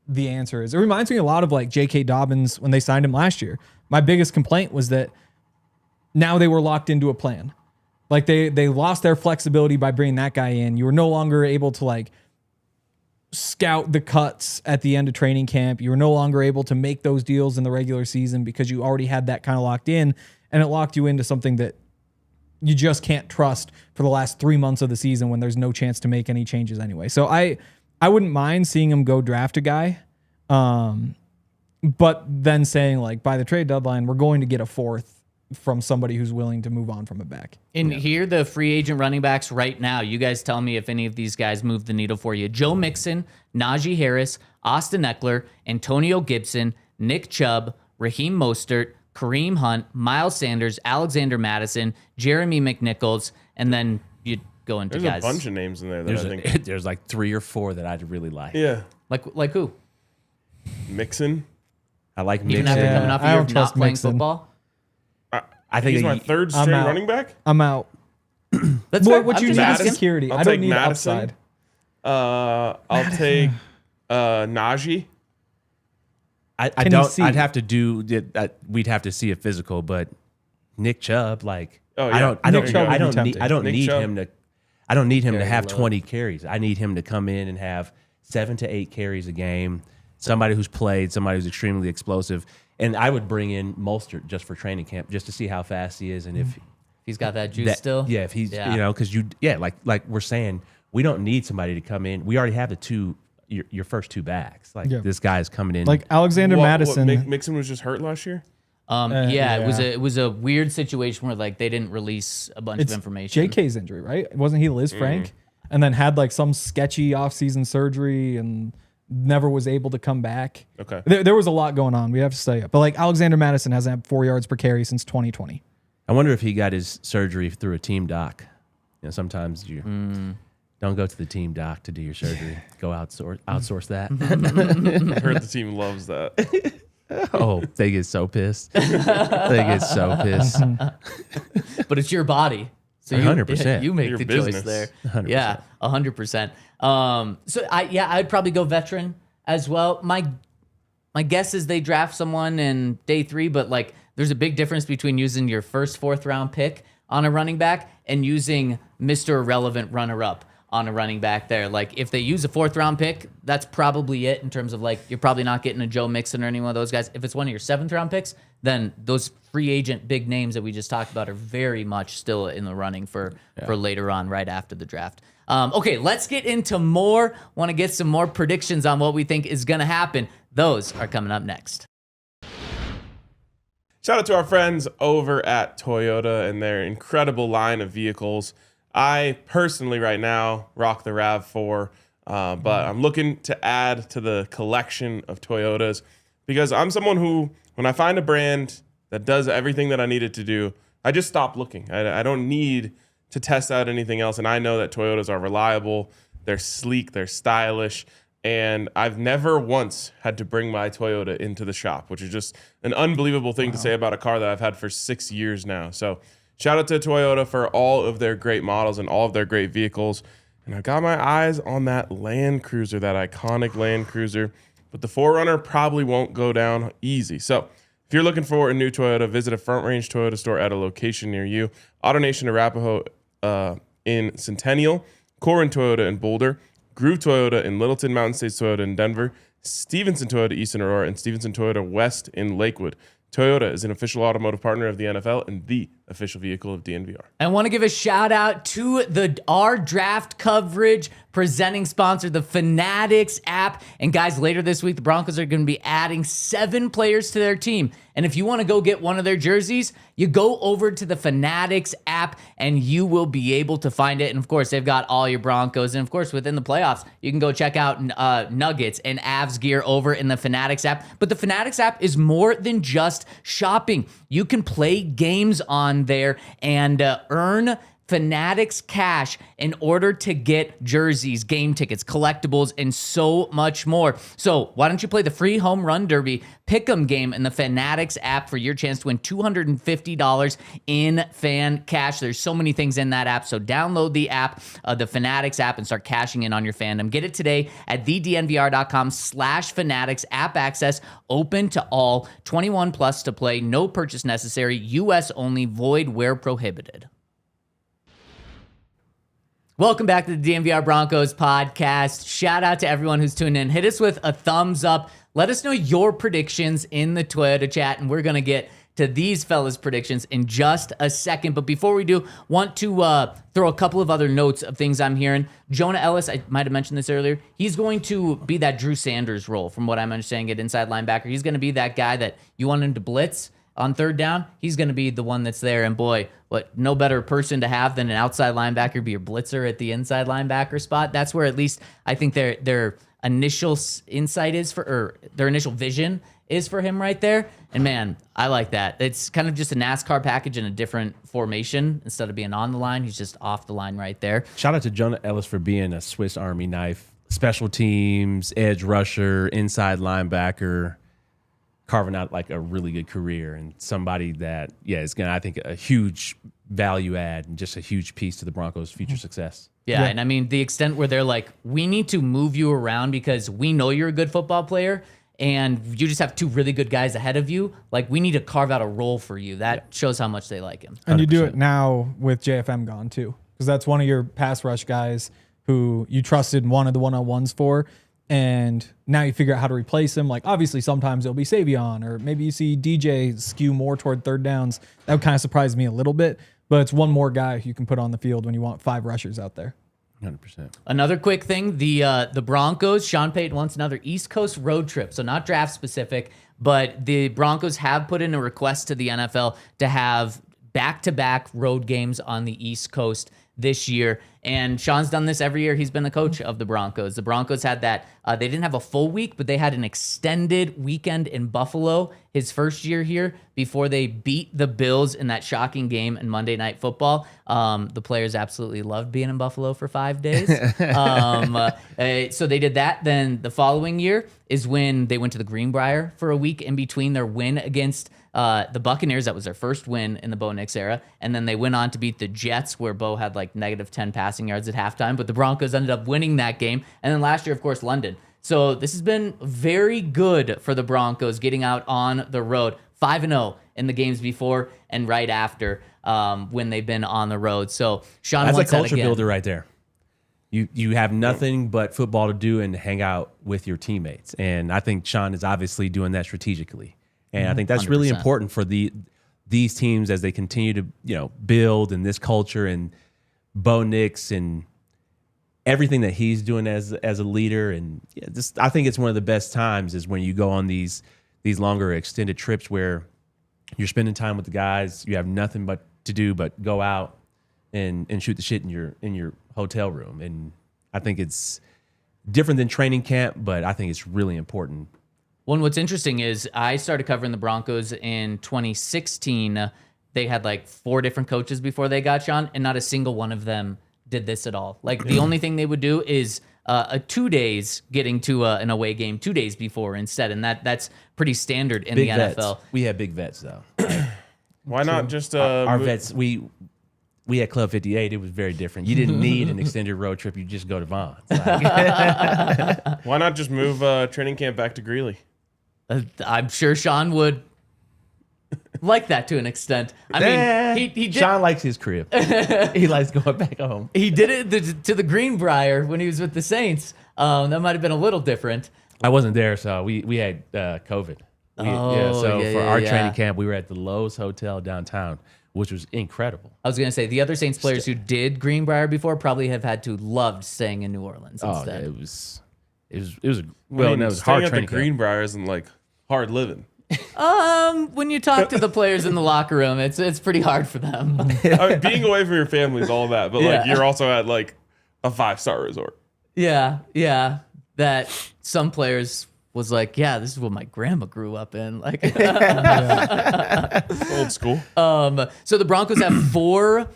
[SPEAKER 4] the answer is. It reminds me a lot of like J.K. Dobbins when they signed him last year. My biggest complaint was that now they were locked into a plan. Like they lost their flexibility by bringing that guy in. You were no longer able to like scout the cuts at the end of training camp. You were no longer able to make those deals in the regular season because you already had that kind of locked in, and it locked you into something that you just can't trust for the last 3 months of the season when there's no chance to make any changes anyway. So I wouldn't mind seeing him go draft a guy. But then saying like by the trade deadline, we're going to get a 4th from somebody who's willing to move on from a back.
[SPEAKER 1] And here, the free agent running backs right now, you guys tell me if any of these guys move the needle for you. Joe Mixon, Najee Harris, Austin Eckler, Antonio Gibson, Nick Chubb, Raheem Mostert, Kareem Hunt, Miles Sanders, Alexander Madison, Jeremy McNichols, and then you go into
[SPEAKER 2] There's
[SPEAKER 1] guys.
[SPEAKER 2] a bunch of names in there that I think.
[SPEAKER 3] There's like 3 or 4 that I'd really like.
[SPEAKER 2] Yeah.
[SPEAKER 1] Like who?
[SPEAKER 2] Mixon.
[SPEAKER 3] I like
[SPEAKER 1] Even
[SPEAKER 3] Mixon.
[SPEAKER 1] after coming off a
[SPEAKER 4] I
[SPEAKER 1] year
[SPEAKER 4] don't
[SPEAKER 1] of
[SPEAKER 4] trust
[SPEAKER 1] not playing
[SPEAKER 4] Mixon.
[SPEAKER 1] football?
[SPEAKER 3] I think
[SPEAKER 2] He's my
[SPEAKER 3] he-
[SPEAKER 2] 3rd
[SPEAKER 4] I'm
[SPEAKER 2] string
[SPEAKER 4] out.
[SPEAKER 2] running back.
[SPEAKER 4] I'm out.
[SPEAKER 1] That's fair.
[SPEAKER 4] What
[SPEAKER 1] I'm
[SPEAKER 4] you
[SPEAKER 1] just
[SPEAKER 4] need is
[SPEAKER 1] asking.
[SPEAKER 4] security.
[SPEAKER 2] I'll
[SPEAKER 4] I don't
[SPEAKER 2] take
[SPEAKER 4] need
[SPEAKER 2] Madison.
[SPEAKER 4] upside.
[SPEAKER 2] I'll take Najee.
[SPEAKER 3] I
[SPEAKER 4] Can you
[SPEAKER 3] don't.
[SPEAKER 4] see?
[SPEAKER 3] I'd have to do that. We'd have to see a physical, but Nick Chubb, like,
[SPEAKER 2] Oh, yeah.
[SPEAKER 3] I don't.
[SPEAKER 4] Nick Chubb would be tempting.
[SPEAKER 3] I don't
[SPEAKER 2] Nick
[SPEAKER 3] need
[SPEAKER 2] Chubb.
[SPEAKER 3] him to. I don't need him to
[SPEAKER 2] Carry
[SPEAKER 3] have
[SPEAKER 2] low.
[SPEAKER 3] 20 carries. I need him to come in and have 7 to 8 carries a game. Somebody who's played, somebody who's extremely explosive, and I would bring in Mostert just for training camp, just to see how fast he is, and if
[SPEAKER 1] He's got that juice
[SPEAKER 3] that,
[SPEAKER 1] still?
[SPEAKER 3] yeah, if he's
[SPEAKER 1] Yeah.
[SPEAKER 3] because like we're saying, we don't need somebody to come in. We already have the 2. Your first 2 backs. Like
[SPEAKER 4] Yeah.
[SPEAKER 3] this guy's coming in.
[SPEAKER 4] Like Alexander Madison.
[SPEAKER 2] Mixon was just hurt last year.
[SPEAKER 1] Yeah,
[SPEAKER 4] yeah.
[SPEAKER 1] it was a weird situation where like they didn't release a bunch of information.
[SPEAKER 4] JK's injury, right? Wasn't he Liz Frank? And then had like some sketchy offseason surgery and never was able to come back.
[SPEAKER 2] Okay.
[SPEAKER 4] There was a lot going on. We have to say it. But like Alexander Madison hasn't had 4 yards per carry since 2020.
[SPEAKER 3] I wonder if he got his surgery through a team doc. Sometimes you don't go to the team doc to do your surgery. Go outsource that.
[SPEAKER 2] I heard the team loves that.
[SPEAKER 3] Oh, they get so pissed. They get so pissst.
[SPEAKER 1] But it's your body. So you,
[SPEAKER 3] 100%.
[SPEAKER 1] you make
[SPEAKER 2] Your
[SPEAKER 1] the choice
[SPEAKER 2] business.
[SPEAKER 1] there.
[SPEAKER 3] 100%.
[SPEAKER 1] Yeah, 100%. So I'd probably go veteran as well. My guess is they draft someone in day 3, but like there's a big difference between using your first 4th round pick on a running back and using Mr. Irrelevant runner-up on a running back there. Like if they use a 4th round pick, that's probably it in terms of like you're probably not getting a Joe Mixon or any one of those guys. If it's one of your 7th round picks, then those free agent big names that we just talked about are very much still in the running for later on, right after the draft. Okay, let's get into more. Want to get some more predictions on what we think is going to happen. Those are coming up next.
[SPEAKER 2] Shout out to our friends over at Toyota and their incredible line of vehicles. I personally right now rock the RAV4, but I'm looking to add to the collection of Toyotas because I'm someone who, when I find a brand that does everything that I need it to do, I just stop looking. I don't need to test out anything else, and I know that Toyotas are reliable, they're sleek, they're stylish, and I've never once had to bring my Toyota into the shop, which is just an unbelievable thing to say about a car that I've had for 6 years now. So shout out to Toyota for all of their great models and all of their great vehicles. And I got my eyes on that Land Cruiser, that iconic Land Cruiser. But the 4Runner probably won't go down easy. So if you're looking for a new Toyota, visit a Front Range Toyota store at a location near you. AutoNation Arapahoe in Centennial, Corin Toyota in Boulder, Groove Toyota in Littleton, Mountain States Toyota in Denver, Stevenson Toyota East in Aurora, and Stevenson Toyota West in Lakewood. Toyota is an official automotive partner of the NFL and the official vehicle of DNVR.
[SPEAKER 1] I want to give a shout out to our draft coverage presenting sponsor, the Fanatics app. And guys, later this week, the Broncos are going to be adding 7 players to their team. And if you want to go get one of their jerseys, you go over to the Fanatics app and you will be able to find it. And of course, they've got all your Broncos. And of course, within the playoffs, you can go check out Nuggets and Avs gear over in the Fanatics app. But the Fanatics app is more than just shopping. You can play games on there and earn Fanatics cash in order to get jerseys, game tickets, collectibles, and so much more. So why don't you play the free home run derby pick'em game in the Fanatics app for your chance to win $250 in fan cash. There's so many things in that app, so download the app, the Fanatics app, and start cashing in on your fandom. Get it today at thednvr.com/Fanatics. App access open to all, 21 plus to play, no purchase necessary, US only, void where prohibited. Welcome back to the DNVR Broncos Podcast. Shout out to everyone who's tuned in. Hit us with a thumbs up. Let us know your predictions in the Toyota chat, and we're going to get to these fellas' predictions in just a second. But before we do, want to throw a couple of other notes of things I'm hearing. Jonah Ellis, I might have mentioned this earlier, he's going to be that Drew Sanders role, from what I'm understanding, at inside linebacker. He's going to be that guy that you want him to blitz on third down. He's going to be the one that's there. And boy, what no better person to have than an outside linebacker be your blitzer at the inside linebacker spot. That's where at least I think their initial insight is for, or their initial vision is for him right there. And man, I like that. It's kind of just a NASCAR package in a different formation. Instead of being on the line, he's just off the line right there.
[SPEAKER 3] Shout out to Jonah Ellis for being a Swiss Army knife, special teams, edge rusher, inside linebacker, carving out like a really good career, and somebody that, is going to, I think, a huge value add and just a huge piece to the Broncos' future success.
[SPEAKER 1] Yeah, and I mean, the extent where they're like, we need to move you around because we know you're a good football player and you just have 2 really good guys ahead of you. Like, we need to carve out a role for you. That shows how much they like him. 100%.
[SPEAKER 4] And you do it now with JFM gone too, because that's one of your pass rush guys who you trusted and wanted the one-on-ones for. And now you figure out how to replace him. Like, obviously, sometimes it'll be Savion, or maybe you see DJ skew more toward third downs. That would kind of surprise me a little bit, but it's one more guy you can put on the field when you want 5 rushers out there.
[SPEAKER 3] 100%.
[SPEAKER 1] Another quick thing, the Broncos, Sean Payton wants another East Coast road trip. So not draft specific, but the Broncos have put in a request to the NFL to have back-to-back road games on the East Coast this year. And Sean's done this every year. He's been the coach of the Broncos. The Broncos had that. They didn't have a full week, but they had an extended weekend in Buffalo his first year here before they beat the Bills in that shocking game in Monday Night Football. The players absolutely loved being in Buffalo for 5 days. So they did that. Then the following year is when they went to the Greenbrier for a week in between their win against the Buccaneers. That was their first win in the Bo Nix era. And then they went on to beat the Jets, where Bo had like -10 passing yards at halftime, but the Broncos ended up winning that game. And then last year, of course, London. So this has been very good for the Broncos getting out on the road. 5-0 in the games before and right after when they've been on the road. So Sean
[SPEAKER 3] That's
[SPEAKER 1] wants
[SPEAKER 3] a culture
[SPEAKER 1] that again.
[SPEAKER 3] builder right there. You have nothing but football to do and hang out with your teammates. And I think Sean is obviously doing that strategically. And I think that's
[SPEAKER 1] 100%.
[SPEAKER 3] really important for these teams as they continue to build in this culture, and Bo Nix and everything that he's doing as a leader. And I think it's one of the best times is when you go on these longer extended trips where you're spending time with the guys. You have nothing but to do but go out and shoot the shit in your hotel room. And I think it's different than training camp, but I think it's really important.
[SPEAKER 1] Well, what's interesting is I started covering the Broncos in 2016. They had like 4 different coaches before they got Sean, and not a single one of them did this at all. Like, the only thing they would do is a 2 days getting to an away game 2 days before instead, and that's pretty standard in
[SPEAKER 3] Big
[SPEAKER 1] the
[SPEAKER 3] vets.
[SPEAKER 1] NFL.
[SPEAKER 3] We have big vets though.
[SPEAKER 2] Why not just
[SPEAKER 3] Our
[SPEAKER 2] move-
[SPEAKER 3] vets, we we had Club 58, it was very different. You didn't need an extended road trip. You just go to Vaughn's. Like,
[SPEAKER 2] Why not just move training camp back to Greeley?
[SPEAKER 1] I'm sure Sean would like that to an extent. I mean, he did.
[SPEAKER 3] Sean likes his crib. He likes going back home.
[SPEAKER 1] He did it to the Greenbrier when he was with the Saints. That might have been a little different.
[SPEAKER 3] I wasn't there, so we had COVID. For our training camp, we were at the Lowe's Hotel downtown, which was incredible.
[SPEAKER 1] I was going to say, the other Saints players who did Greenbrier before probably have had to loved staying in New Orleans instead.
[SPEAKER 3] It was it was
[SPEAKER 2] Staying
[SPEAKER 3] hard
[SPEAKER 2] at the
[SPEAKER 3] training camp.
[SPEAKER 2] Greenbrier isn't like hard living.
[SPEAKER 1] When you talk to the players in the locker room, it's pretty hard for them.
[SPEAKER 2] I mean, being away from your family is all that, but like
[SPEAKER 1] Yeah.
[SPEAKER 2] you're also at like a 5-star resort.
[SPEAKER 1] Yeah. That some players was like, yeah, this is what my grandma grew up in. Like,
[SPEAKER 2] Old school.
[SPEAKER 1] so the Broncos have 4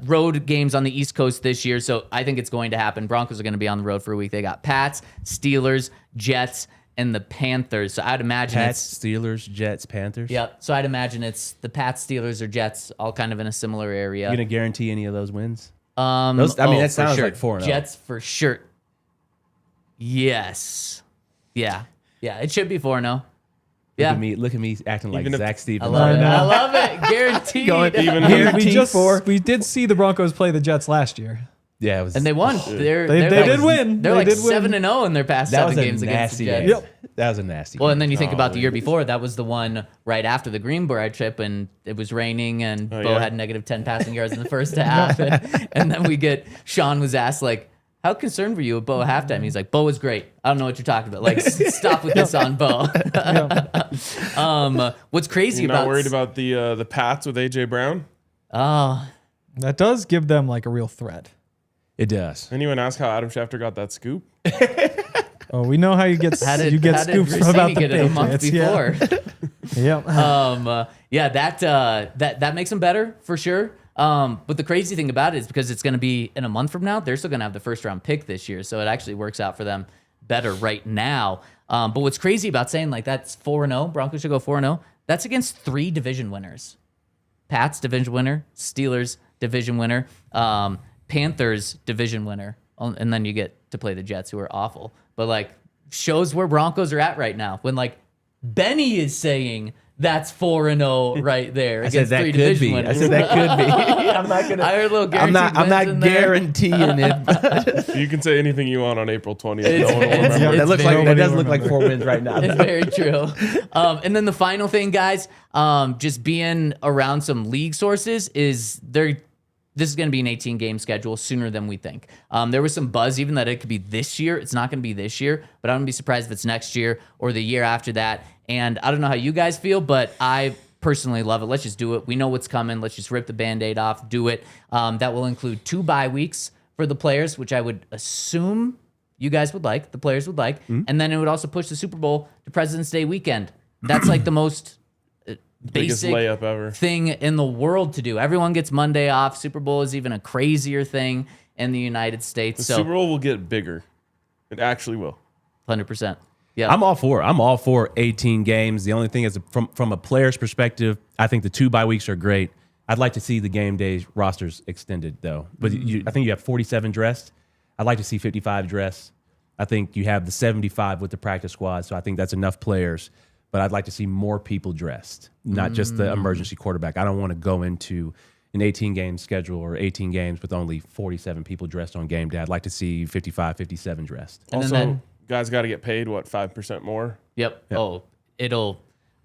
[SPEAKER 1] road games on the East Coast this year. So I think it's going to happen. Broncos are going to be on the road for a week. They got Pats, Steelers, Jets, and the Panthers. So I'd imagine
[SPEAKER 3] Pats, Steelers, Jets, Panthers.
[SPEAKER 1] Yep. So I'd imagine it's the Pats, Steelers, or Jets, all kind of in a similar area.
[SPEAKER 3] You gonna guarantee any of those wins?
[SPEAKER 1] That
[SPEAKER 3] that sounds like 4-0.
[SPEAKER 1] Jets for sure. Yes. Yeah. It should be 4-0. Yeah.
[SPEAKER 3] Look at me acting like
[SPEAKER 2] Even if-
[SPEAKER 3] Zac
[SPEAKER 1] I
[SPEAKER 3] Stevens.
[SPEAKER 1] love it.
[SPEAKER 4] know.
[SPEAKER 1] I love it. Guaranteed.
[SPEAKER 2] Even
[SPEAKER 4] We did see the Broncos play the Jets last year.
[SPEAKER 3] Yeah, it was,
[SPEAKER 1] and they won.
[SPEAKER 4] They did win.
[SPEAKER 1] They're
[SPEAKER 4] They
[SPEAKER 1] like
[SPEAKER 4] did win.
[SPEAKER 1] 7-0 in their past
[SPEAKER 3] that
[SPEAKER 1] 7
[SPEAKER 3] was a
[SPEAKER 1] games against the
[SPEAKER 3] nasty
[SPEAKER 1] Jets.
[SPEAKER 3] game.
[SPEAKER 4] Yep.
[SPEAKER 3] That was a nasty
[SPEAKER 1] Well,
[SPEAKER 3] game.
[SPEAKER 1] and then you think about the
[SPEAKER 2] man.
[SPEAKER 1] year before, that was the one right after the Greenbrier trip, and it was raining, and Bo
[SPEAKER 2] yeah.
[SPEAKER 1] had negative 10 passing yards in the first half. And then Sean was asked, like, how concerned were you with Bo at halftime? He's like, Bo was great. I don't know what you're talking about. Like, stop with this on Bo. What's crazy
[SPEAKER 2] You're
[SPEAKER 1] about
[SPEAKER 2] not worried about the Pats with AJ Brown?
[SPEAKER 1] Oh,
[SPEAKER 4] That does give them like a real threat.
[SPEAKER 3] It does.
[SPEAKER 2] Anyone ask how Adam Schefter got that scoop?
[SPEAKER 4] Oh, we know how you get
[SPEAKER 1] how did
[SPEAKER 4] scoops
[SPEAKER 1] Grisini
[SPEAKER 4] about the
[SPEAKER 1] get it a month
[SPEAKER 4] Patriots.
[SPEAKER 1] before?
[SPEAKER 4] Yeah.
[SPEAKER 1] That makes them better for sure. But the crazy thing about it is because it's going to be in a month from now, they're still going to have the first round pick this year. So it actually works out for them better right now. But what's crazy about saying like that's 4-0, Broncos should go 4-0. That's against 3 division winners. Pats division winner, Steelers division winner, Panthers division winner. And then you get to play the Jets, who are awful. But like shows where Broncos are at right now. When like Benny is saying that's 4-0 right there.
[SPEAKER 3] I said
[SPEAKER 1] against
[SPEAKER 3] that
[SPEAKER 1] 3
[SPEAKER 3] could
[SPEAKER 1] division
[SPEAKER 3] be.
[SPEAKER 1] winners.
[SPEAKER 3] I said that could be. I'm not gonna.
[SPEAKER 1] I heard a little
[SPEAKER 3] I'm
[SPEAKER 1] guaranteed
[SPEAKER 3] not
[SPEAKER 1] wins in there.
[SPEAKER 3] guaranteeing it.
[SPEAKER 2] You can say anything you want on April 20th.
[SPEAKER 1] It's-
[SPEAKER 2] No one will
[SPEAKER 1] it's-
[SPEAKER 2] remember.
[SPEAKER 3] that looks
[SPEAKER 1] very-
[SPEAKER 3] like that does look like 4 wins right now.
[SPEAKER 1] It's very true. And then the final thing, guys, just being around some league sources is this is going to be an 18-game schedule sooner than we think. There was some buzz even that it could be this year. It's not going to be this year, but I wouldn't be surprised if it's next year or the year after that. And I don't know how you guys feel, but I personally love it. Let's just do it. We know what's coming. Let's just rip the Band-Aid off, do it. That will include 2 bye weeks for the players, which I would assume you guys would like, the players would like. And then it would also push the Super Bowl to President's Day weekend. That's like the most
[SPEAKER 2] Biggest
[SPEAKER 1] basic
[SPEAKER 2] layup ever.
[SPEAKER 1] thing in the world to do. Everyone gets Monday off. Super Bowl is even a crazier thing in the United States.
[SPEAKER 2] The
[SPEAKER 1] So
[SPEAKER 2] Super Bowl will get bigger. It actually will.
[SPEAKER 1] 100%. Yeah.
[SPEAKER 3] I'm all for 18 games. The only thing is from a player's perspective, I think the 2 bye weeks are great. I'd like to see the game days rosters extended though. But I think you have 47 dressed. I'd like to see 55 dressed. I think you have the 75 with the practice squad. So I think that's enough players. But I'd like to see more people dressed, not just the emergency quarterback. I don't want to go into an 18-game schedule or 18 games with only 47 people dressed on game day. I'd like to see 55, 57 dressed.
[SPEAKER 1] And then
[SPEAKER 2] Also,
[SPEAKER 1] that-
[SPEAKER 2] guys got to get paid, 5% more?
[SPEAKER 1] Yep. Oh,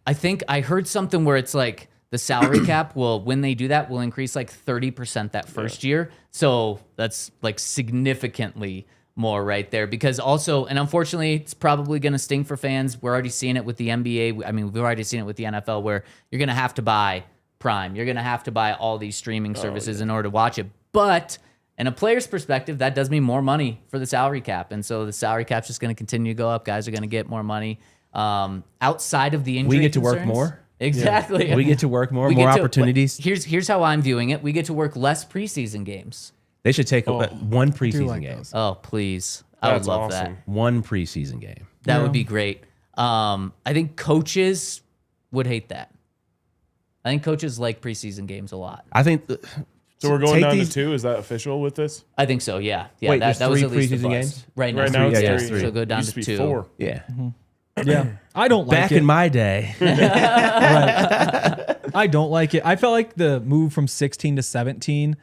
[SPEAKER 1] I think I heard something where it's like the salary cap will, when they do that, will increase like 30% that first year. So that's like significantly more right there, because also, and unfortunately, it's probably going to sting for fans. We're already seeing it with the NBA. I mean, we've already seen it with the NFL, where you're going to have to buy Prime. You're going to have to buy all these streaming services in order to watch it. But in a player's perspective, that does mean more money for the salary cap. And so the salary cap's just going to continue to go up. Guys are going to get more money. Outside of the injury
[SPEAKER 3] We get to work
[SPEAKER 1] concerns.
[SPEAKER 3] more?
[SPEAKER 1] Exactly.
[SPEAKER 3] We get to work more,
[SPEAKER 1] We
[SPEAKER 3] more
[SPEAKER 1] get to-
[SPEAKER 3] opportunities.
[SPEAKER 1] Here's how I'm viewing it. We get to work less preseason games.
[SPEAKER 3] They should take one preseason
[SPEAKER 4] like
[SPEAKER 3] game.
[SPEAKER 4] those.
[SPEAKER 1] Oh, please. I would
[SPEAKER 2] That's
[SPEAKER 1] love
[SPEAKER 2] awesome.
[SPEAKER 1] that.
[SPEAKER 3] One preseason game.
[SPEAKER 1] That
[SPEAKER 4] Yeah.
[SPEAKER 1] would be great. I think coaches would hate that. I think coaches like preseason games a lot.
[SPEAKER 3] I think
[SPEAKER 2] So we're going
[SPEAKER 3] Take
[SPEAKER 2] down
[SPEAKER 3] these-
[SPEAKER 2] to 2. Is that official with this?
[SPEAKER 1] I think so. Yeah. Yeah.
[SPEAKER 3] Wait,
[SPEAKER 1] that
[SPEAKER 3] there's
[SPEAKER 1] was
[SPEAKER 3] 3
[SPEAKER 1] at least the
[SPEAKER 3] preseason
[SPEAKER 1] buzz.
[SPEAKER 3] games?
[SPEAKER 1] Right now.
[SPEAKER 2] Right now it's
[SPEAKER 3] Yeah,
[SPEAKER 2] 3.
[SPEAKER 3] 3.
[SPEAKER 1] So go down
[SPEAKER 2] Used
[SPEAKER 1] to
[SPEAKER 2] to be
[SPEAKER 1] 2.
[SPEAKER 2] 4.
[SPEAKER 3] Yeah.
[SPEAKER 4] Yeah, I don't like
[SPEAKER 3] Back
[SPEAKER 4] it.
[SPEAKER 3] in my day.
[SPEAKER 4] I don't like it. I felt like the move from 16 to 17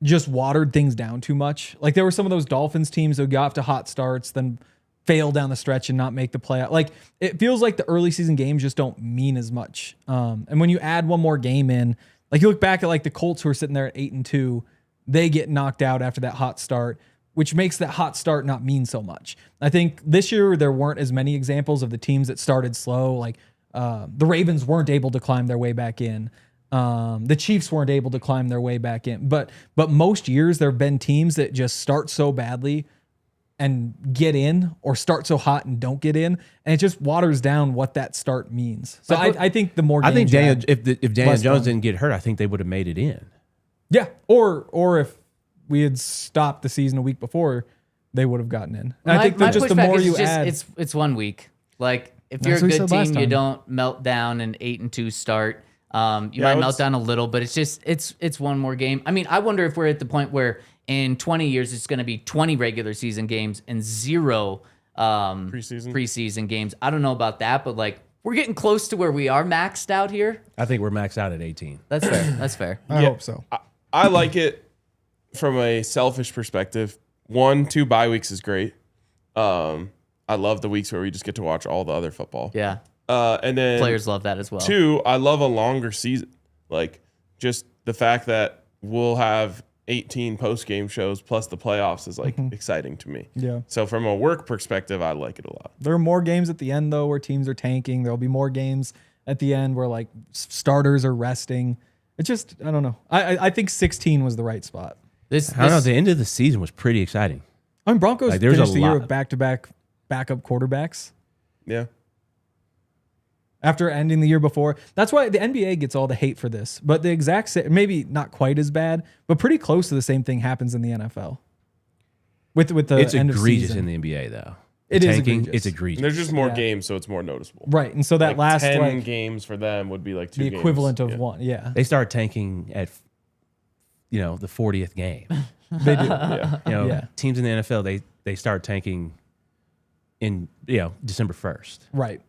[SPEAKER 4] just watered things down too much. Like there were some of those Dolphins teams that got off to hot starts, then fail down the stretch and not make the playoff. Like it feels like the early season games just don't mean as much. And when you add one more game in, like you look back at like the Colts who are sitting there at 8-2, they get knocked out after that hot start, which makes that hot start not mean so much. I think this year there weren't as many examples of the teams that started slow. Like the Ravens weren't able to climb their way back in. The Chiefs weren't able to climb their way back in. But most years there have been teams that just start so badly and get in, or start so hot and don't get in, and it just waters down what that start means. So I think the more
[SPEAKER 3] I think
[SPEAKER 4] games you
[SPEAKER 3] Daniel,
[SPEAKER 4] add,
[SPEAKER 3] if Daniel
[SPEAKER 4] less
[SPEAKER 3] Jones
[SPEAKER 4] fun.
[SPEAKER 3] didn't get hurt, I think they would have made it in.
[SPEAKER 4] Yeah, or if we had stopped the season a week before, they would have gotten in. And I think that just the
[SPEAKER 1] pushback
[SPEAKER 4] more
[SPEAKER 1] is
[SPEAKER 4] you
[SPEAKER 1] just,
[SPEAKER 4] add,
[SPEAKER 1] it's 1 week. Like if
[SPEAKER 4] That's
[SPEAKER 1] you're a
[SPEAKER 4] what we
[SPEAKER 1] good
[SPEAKER 4] said last
[SPEAKER 1] team, you
[SPEAKER 4] time.
[SPEAKER 1] don't melt down an 8-2 start. You might melt
[SPEAKER 2] it's-
[SPEAKER 1] down a little, but it's just it's one more game. I mean, I wonder if we're at the point where in 20 years it's going to be 20 regular season games and 0 preseason games. I don't know about that, but like we're getting close to where we are maxed out here.
[SPEAKER 3] I think we're maxed out at 18.
[SPEAKER 1] That's fair. That's fair.
[SPEAKER 4] I hope so.
[SPEAKER 2] I like it from a selfish perspective. 1-2 bye weeks is great. I love the weeks where we just get to watch all the other football.
[SPEAKER 1] Yeah.
[SPEAKER 2] And then
[SPEAKER 1] Players love that as well.
[SPEAKER 2] 2, I love a longer season. Like just the fact that we'll have 18 post-game shows plus the playoffs is like exciting to me.
[SPEAKER 4] Yeah.
[SPEAKER 2] So from a work perspective, I like it a lot.
[SPEAKER 4] There are more games at the end though where teams are tanking. There'll be more games at the end where like starters are resting. It's just, I don't know. I think 16 was the right spot.
[SPEAKER 3] I don't know. The end of the season was pretty exciting.
[SPEAKER 4] I mean, Broncos
[SPEAKER 3] Like, there's
[SPEAKER 4] finished
[SPEAKER 3] a
[SPEAKER 4] the year
[SPEAKER 3] lot.
[SPEAKER 4] with back-to-back backup quarterbacks
[SPEAKER 2] Yeah.
[SPEAKER 4] after ending the year before. That's why the NBA gets all the hate for this. But the exact same, maybe not quite as bad, but pretty close to the same thing happens in the NFL. With the
[SPEAKER 3] It's
[SPEAKER 4] end of
[SPEAKER 3] egregious
[SPEAKER 4] season.
[SPEAKER 3] in the NBA, though.
[SPEAKER 4] It is
[SPEAKER 3] Tanking,
[SPEAKER 4] egregious.
[SPEAKER 3] It's
[SPEAKER 2] And
[SPEAKER 3] egregious.
[SPEAKER 2] there's just more
[SPEAKER 4] Yeah.
[SPEAKER 2] games, so it's more noticeable.
[SPEAKER 4] Right, and so that
[SPEAKER 2] Like
[SPEAKER 4] last
[SPEAKER 2] 10
[SPEAKER 4] like
[SPEAKER 2] games for them would be like 2
[SPEAKER 4] the
[SPEAKER 2] games.
[SPEAKER 4] equivalent of
[SPEAKER 2] Yeah.
[SPEAKER 4] one. Yeah,
[SPEAKER 3] They start tanking at, the 40th game.
[SPEAKER 4] they do.
[SPEAKER 2] Yeah.
[SPEAKER 4] Yeah.
[SPEAKER 3] Teams in the NFL, they start tanking in, December 1st.
[SPEAKER 4] Right.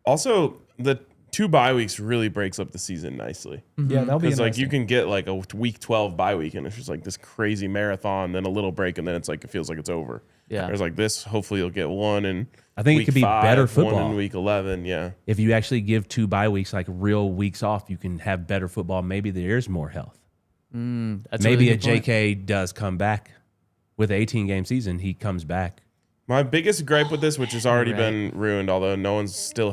[SPEAKER 2] Also, the 2 bye weeks really breaks up the season nicely.
[SPEAKER 4] Yeah, that'll be
[SPEAKER 2] Because like you
[SPEAKER 4] interesting.
[SPEAKER 2] can get like a week 12 bye week, and it's just like this crazy marathon, then a little break, and then it's like it feels like it's over.
[SPEAKER 1] Yeah.
[SPEAKER 2] There's like this. Hopefully, you'll get one in.
[SPEAKER 3] I think it
[SPEAKER 2] week
[SPEAKER 3] could be
[SPEAKER 2] 5,
[SPEAKER 3] better
[SPEAKER 2] One
[SPEAKER 3] football.
[SPEAKER 2] in week 11. Yeah.
[SPEAKER 3] If you actually give 2 bye weeks, like real weeks off, you can have better football. Maybe there's more health.
[SPEAKER 1] That's
[SPEAKER 3] Maybe
[SPEAKER 1] really
[SPEAKER 3] a
[SPEAKER 1] good point.
[SPEAKER 3] JK does come back with an 18-game season. He comes back.
[SPEAKER 2] My biggest gripe with this, which has already
[SPEAKER 1] Right.
[SPEAKER 2] been ruined, although no one's still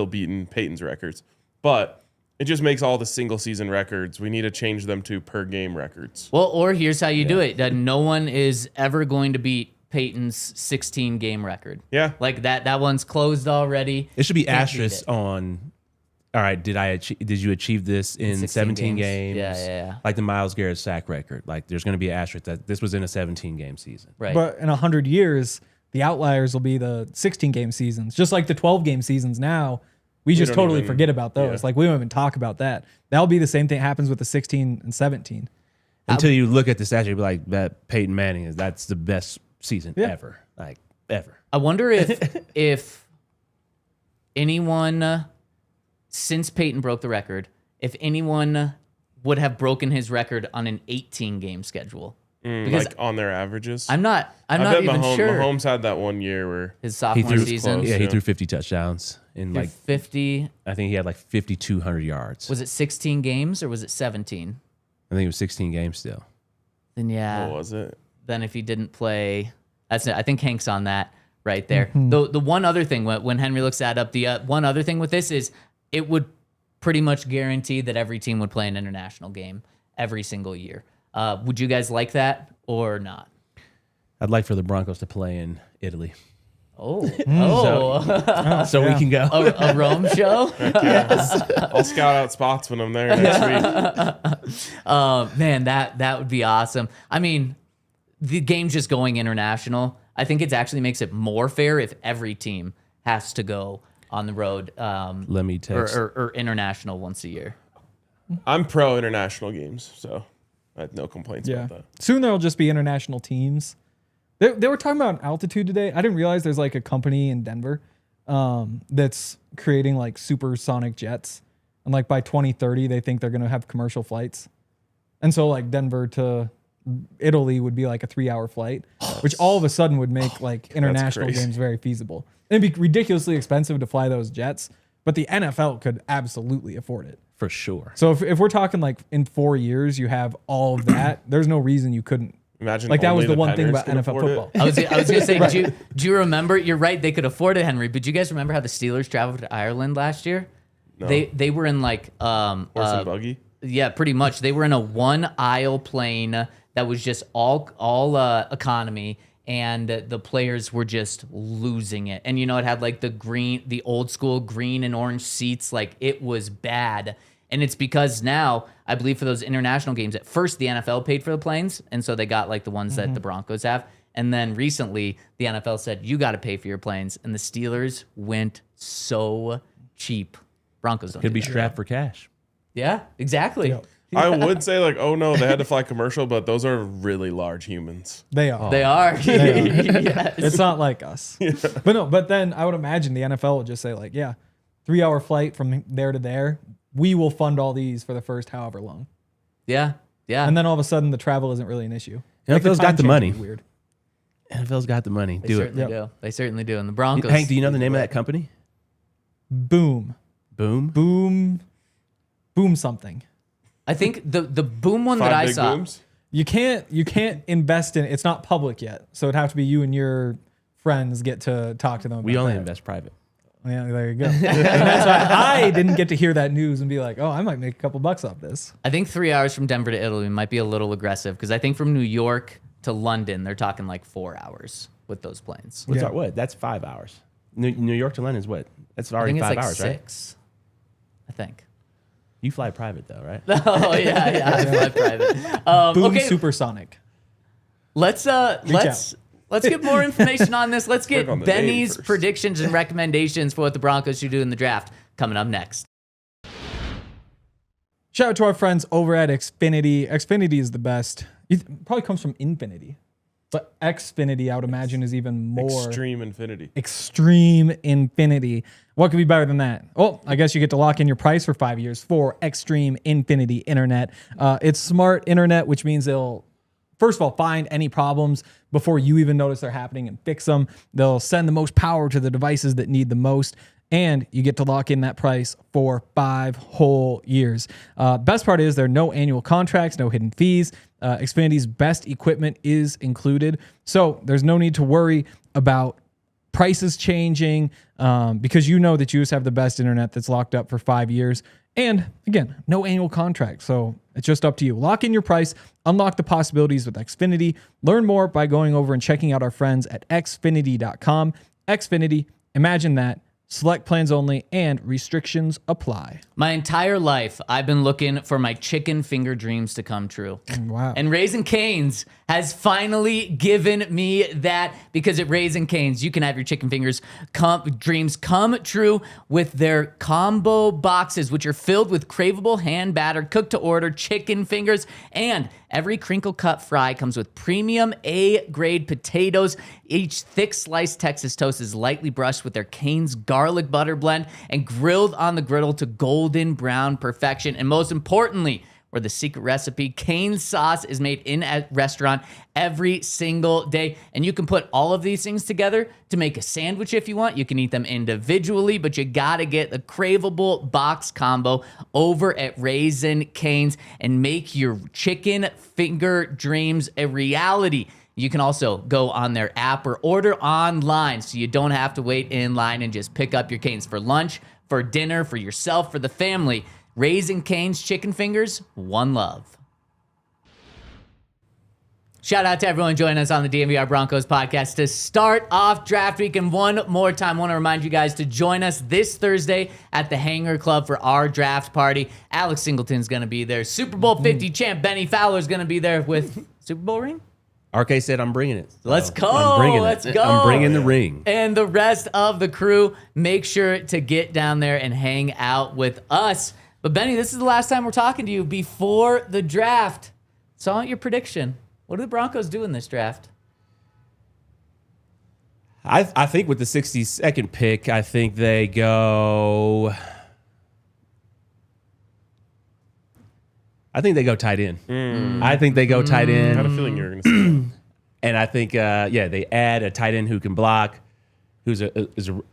[SPEAKER 2] beaten Peyton's records, but it just makes all the single season records. We need to change them to per game records.
[SPEAKER 1] Well, or here's how you do it: that no one is ever going to beat Peyton's 16 game record.
[SPEAKER 2] Yeah.
[SPEAKER 1] Like that one's closed already.
[SPEAKER 3] It should be
[SPEAKER 1] Can't beat
[SPEAKER 3] asterisk
[SPEAKER 1] it.
[SPEAKER 3] on. All right, did you achieve this in
[SPEAKER 1] 16
[SPEAKER 3] 17
[SPEAKER 1] games?
[SPEAKER 3] games?
[SPEAKER 1] Yeah.
[SPEAKER 3] Like the Myles Garrett sack record. Like there's going to be an asterisk that this was in a 17-game season.
[SPEAKER 1] Right.
[SPEAKER 4] But in 100 years, the outliers will be the 16-game seasons, just like the 12-game seasons now. We just
[SPEAKER 2] don't
[SPEAKER 4] totally
[SPEAKER 2] even-
[SPEAKER 4] forget about those.
[SPEAKER 2] yeah.
[SPEAKER 4] Like we don't even talk about that. That'll be the same thing that happens with the 16 and 17.
[SPEAKER 3] Until you look at the statue, be like, that Peyton Manning that's the best season
[SPEAKER 4] Yeah.
[SPEAKER 3] ever. Like ever.
[SPEAKER 1] I wonder if anyone since Peyton broke the record, if anyone would have broken his record on an 18 game schedule. Because
[SPEAKER 2] Like on their averages.
[SPEAKER 1] I'm not
[SPEAKER 2] I
[SPEAKER 1] even
[SPEAKER 2] bet
[SPEAKER 1] sure.
[SPEAKER 2] Mahomes had that one year where
[SPEAKER 1] His
[SPEAKER 3] He
[SPEAKER 1] sophomore
[SPEAKER 3] threw
[SPEAKER 1] season,
[SPEAKER 2] close.
[SPEAKER 3] Yeah, he
[SPEAKER 2] Yeah.
[SPEAKER 3] threw 50 touchdowns in
[SPEAKER 1] threw
[SPEAKER 3] like
[SPEAKER 1] 50.
[SPEAKER 3] I think he had like 5,200 yards.
[SPEAKER 1] Was it 16 games or was it 17?
[SPEAKER 3] I think it was 16 games still.
[SPEAKER 1] Then yeah.
[SPEAKER 2] what was it?
[SPEAKER 1] Then if he didn't play, that's it. I think Hank's on that right there. The one other thing when Henry looks that up, the one other thing with this is it would pretty much guarantee that every team would play an international game every single year. Would you guys like that or not?
[SPEAKER 3] I'd like for the Broncos to play in Italy.
[SPEAKER 1] Oh,
[SPEAKER 3] So we can go.
[SPEAKER 1] a Rome show.
[SPEAKER 2] I'll scout out spots when I'm there next week.
[SPEAKER 1] Man, that would be awesome. I mean, the game's just going international. I think it actually makes it more fair if every team has to go on the road
[SPEAKER 3] Let me text.
[SPEAKER 1] or international once a year.
[SPEAKER 2] I'm pro international games, so I have no complaints about that.
[SPEAKER 4] Soon there'll just be international teams. They were talking about altitude today. I didn't realize there's like a company in Denver that's creating like supersonic jets. And like by 2030, they think they're going to have commercial flights. And so like Denver to Italy would be like a 3-hour flight, which all of a sudden would make like international games very feasible. It'd be ridiculously expensive to fly those jets, but the NFL could absolutely afford it.
[SPEAKER 3] For sure.
[SPEAKER 4] So if we're talking like in 4 years, you have all of that, there's no reason you couldn't.
[SPEAKER 2] Imagine
[SPEAKER 4] like that was
[SPEAKER 2] only
[SPEAKER 4] the one thing
[SPEAKER 2] Penners
[SPEAKER 4] about
[SPEAKER 2] can
[SPEAKER 4] NFL
[SPEAKER 2] afford
[SPEAKER 4] football.
[SPEAKER 2] it.
[SPEAKER 1] I was going to say, do you remember? You're right. They could afford it, Henry. But do you guys remember how the Steelers traveled to Ireland last year?
[SPEAKER 2] No.
[SPEAKER 1] They were in like
[SPEAKER 2] Horse and buggy.
[SPEAKER 1] yeah, pretty much. They were in a 1-aisle plane that was just all economy, and the players were just losing it. And it had like the old school green and orange seats. Like it was bad. And it's because now, I believe for those international games, at first the NFL paid for the planes, and so they got like the ones that the Broncos have. And then recently, the NFL said, you got to pay for your planes. And the Steelers went so cheap. Broncos don't
[SPEAKER 3] Could
[SPEAKER 1] do
[SPEAKER 3] be
[SPEAKER 1] that.
[SPEAKER 3] strapped for cash.
[SPEAKER 1] Yeah, exactly.
[SPEAKER 4] Yep.
[SPEAKER 2] I would say like, oh no, they had to fly commercial, but those are really large humans.
[SPEAKER 4] They are.
[SPEAKER 1] They are. Yes.
[SPEAKER 4] It's not like us. But then I would imagine the NFL would just say like, yeah, 3-hour flight from there to there. We will fund all these for the first however long.
[SPEAKER 1] Yeah.
[SPEAKER 4] And then all of a sudden the travel isn't really an issue.
[SPEAKER 3] NFL's got the
[SPEAKER 4] time
[SPEAKER 3] money.
[SPEAKER 4] change is Weird.
[SPEAKER 3] NFL's got the money.
[SPEAKER 1] They
[SPEAKER 3] Do it.
[SPEAKER 1] certainly do. They certainly do. And the Broncos.
[SPEAKER 3] Hank, do you know the name of that company?
[SPEAKER 4] Boom.
[SPEAKER 3] Boom?
[SPEAKER 4] Boom something.
[SPEAKER 1] I think the boom one that
[SPEAKER 2] 5
[SPEAKER 1] I
[SPEAKER 2] big
[SPEAKER 1] saw.
[SPEAKER 2] booms.
[SPEAKER 4] You can't invest in it's not public yet. So it'd have to be you and your friends get to talk to them.
[SPEAKER 3] We
[SPEAKER 4] about
[SPEAKER 3] only
[SPEAKER 4] that.
[SPEAKER 3] invest private.
[SPEAKER 4] Yeah, there you go. And that's why I didn't get to hear that news and be like, oh, I might make a couple bucks off this.
[SPEAKER 1] I think 3 hours from Denver to Italy might be a little aggressive because I think from New York to London, they're talking like 4 hours with those planes.
[SPEAKER 3] What's
[SPEAKER 4] Yeah.
[SPEAKER 3] our, what? That's 5 hours. New York to London is what? That's
[SPEAKER 1] I
[SPEAKER 3] already
[SPEAKER 1] think it's
[SPEAKER 3] 5
[SPEAKER 1] like
[SPEAKER 3] hours,
[SPEAKER 1] 6. I think.
[SPEAKER 3] You fly private though, right?
[SPEAKER 1] Oh yeah, I fly private.
[SPEAKER 4] Boom
[SPEAKER 1] Okay,
[SPEAKER 4] supersonic.
[SPEAKER 1] let's get more information on this. Let's get
[SPEAKER 2] Work on the name
[SPEAKER 1] Benny's
[SPEAKER 2] first.
[SPEAKER 1] predictions and recommendations for what the Broncos should do in the draft coming up next.
[SPEAKER 4] Shout out to our friends over at Xfinity. Xfinity is the best. It probably comes from Infinity. But Xfinity, I would imagine, is even more
[SPEAKER 2] Extreme infinity.
[SPEAKER 4] extreme infinity. What could be better than that? Well, I guess you get to lock in your price for 5 years for Extreme Infinity Internet. It's smart internet, which means they'll, first of all, find any problems before you even notice they're happening and fix them. They'll send the most power to the devices that need the most. And you get to lock in that price for 5 whole years. Best part is there are no annual contracts, no hidden fees. Xfinity's best equipment is included. So there's no need to worry about prices changing because you know that you just have the best internet that's locked up for 5 years. And again, no annual contract. So it's just up to you. Lock in your price, unlock the possibilities with Xfinity. Learn more by going over and checking out our friends at xfinity.com. Xfinity, imagine that. Select plans only and restrictions apply.
[SPEAKER 1] My entire life, I've been looking for my chicken finger dreams to come true.
[SPEAKER 4] Wow.
[SPEAKER 1] And Raising Cane's has finally given me that because at Raising Cane's, you can have your chicken fingers dreams come true with their combo boxes, which are filled with craveable hand-battered, cooked-to-order chicken fingers. And every crinkle-cut fry comes with premium A-grade potatoes. Each thick sliced Texas toast is lightly brushed with their Cane's garlic butter blend and grilled on the griddle to golden brown perfection. And most importantly, where the secret recipe, Cane's sauce is made in a restaurant every single day. And you can put all of these things together to make a sandwich if you want. You can eat them individually, but you gotta get the craveable box combo over at Raising Cane's and make your chicken finger dreams a reality. You can also go on their app or order online so you don't have to wait in line and just pick up your Cane's for lunch, for dinner, for yourself, for the family. Raising Cane's chicken fingers, one love. Shout out to everyone joining us on the DNVR Broncos podcast to start off draft week. And one more time, I want to remind you guys to join us this Thursday at the Hangar Club for our draft party. Alex Singleton's going to be there. Super Bowl 50 champ Bennie Fowler is going to be there with Super Bowl ring.
[SPEAKER 3] RK said I'm bringing it.
[SPEAKER 1] Let's go.
[SPEAKER 3] I'm bringing
[SPEAKER 1] Let's
[SPEAKER 3] it.
[SPEAKER 1] go.
[SPEAKER 3] I'm bringing the ring.
[SPEAKER 1] And the rest of the crew, make sure to get down there and hang out with us. But Benny, this is the last time we're talking to you before the draft. So I want your prediction. What do the Broncos do in this draft?
[SPEAKER 3] I think with the 62nd pick, I think they go. I think they go tight end. I think they go tight end.
[SPEAKER 2] I had a feeling you were going to say that.
[SPEAKER 3] And I think, they add a tight end who can block, who's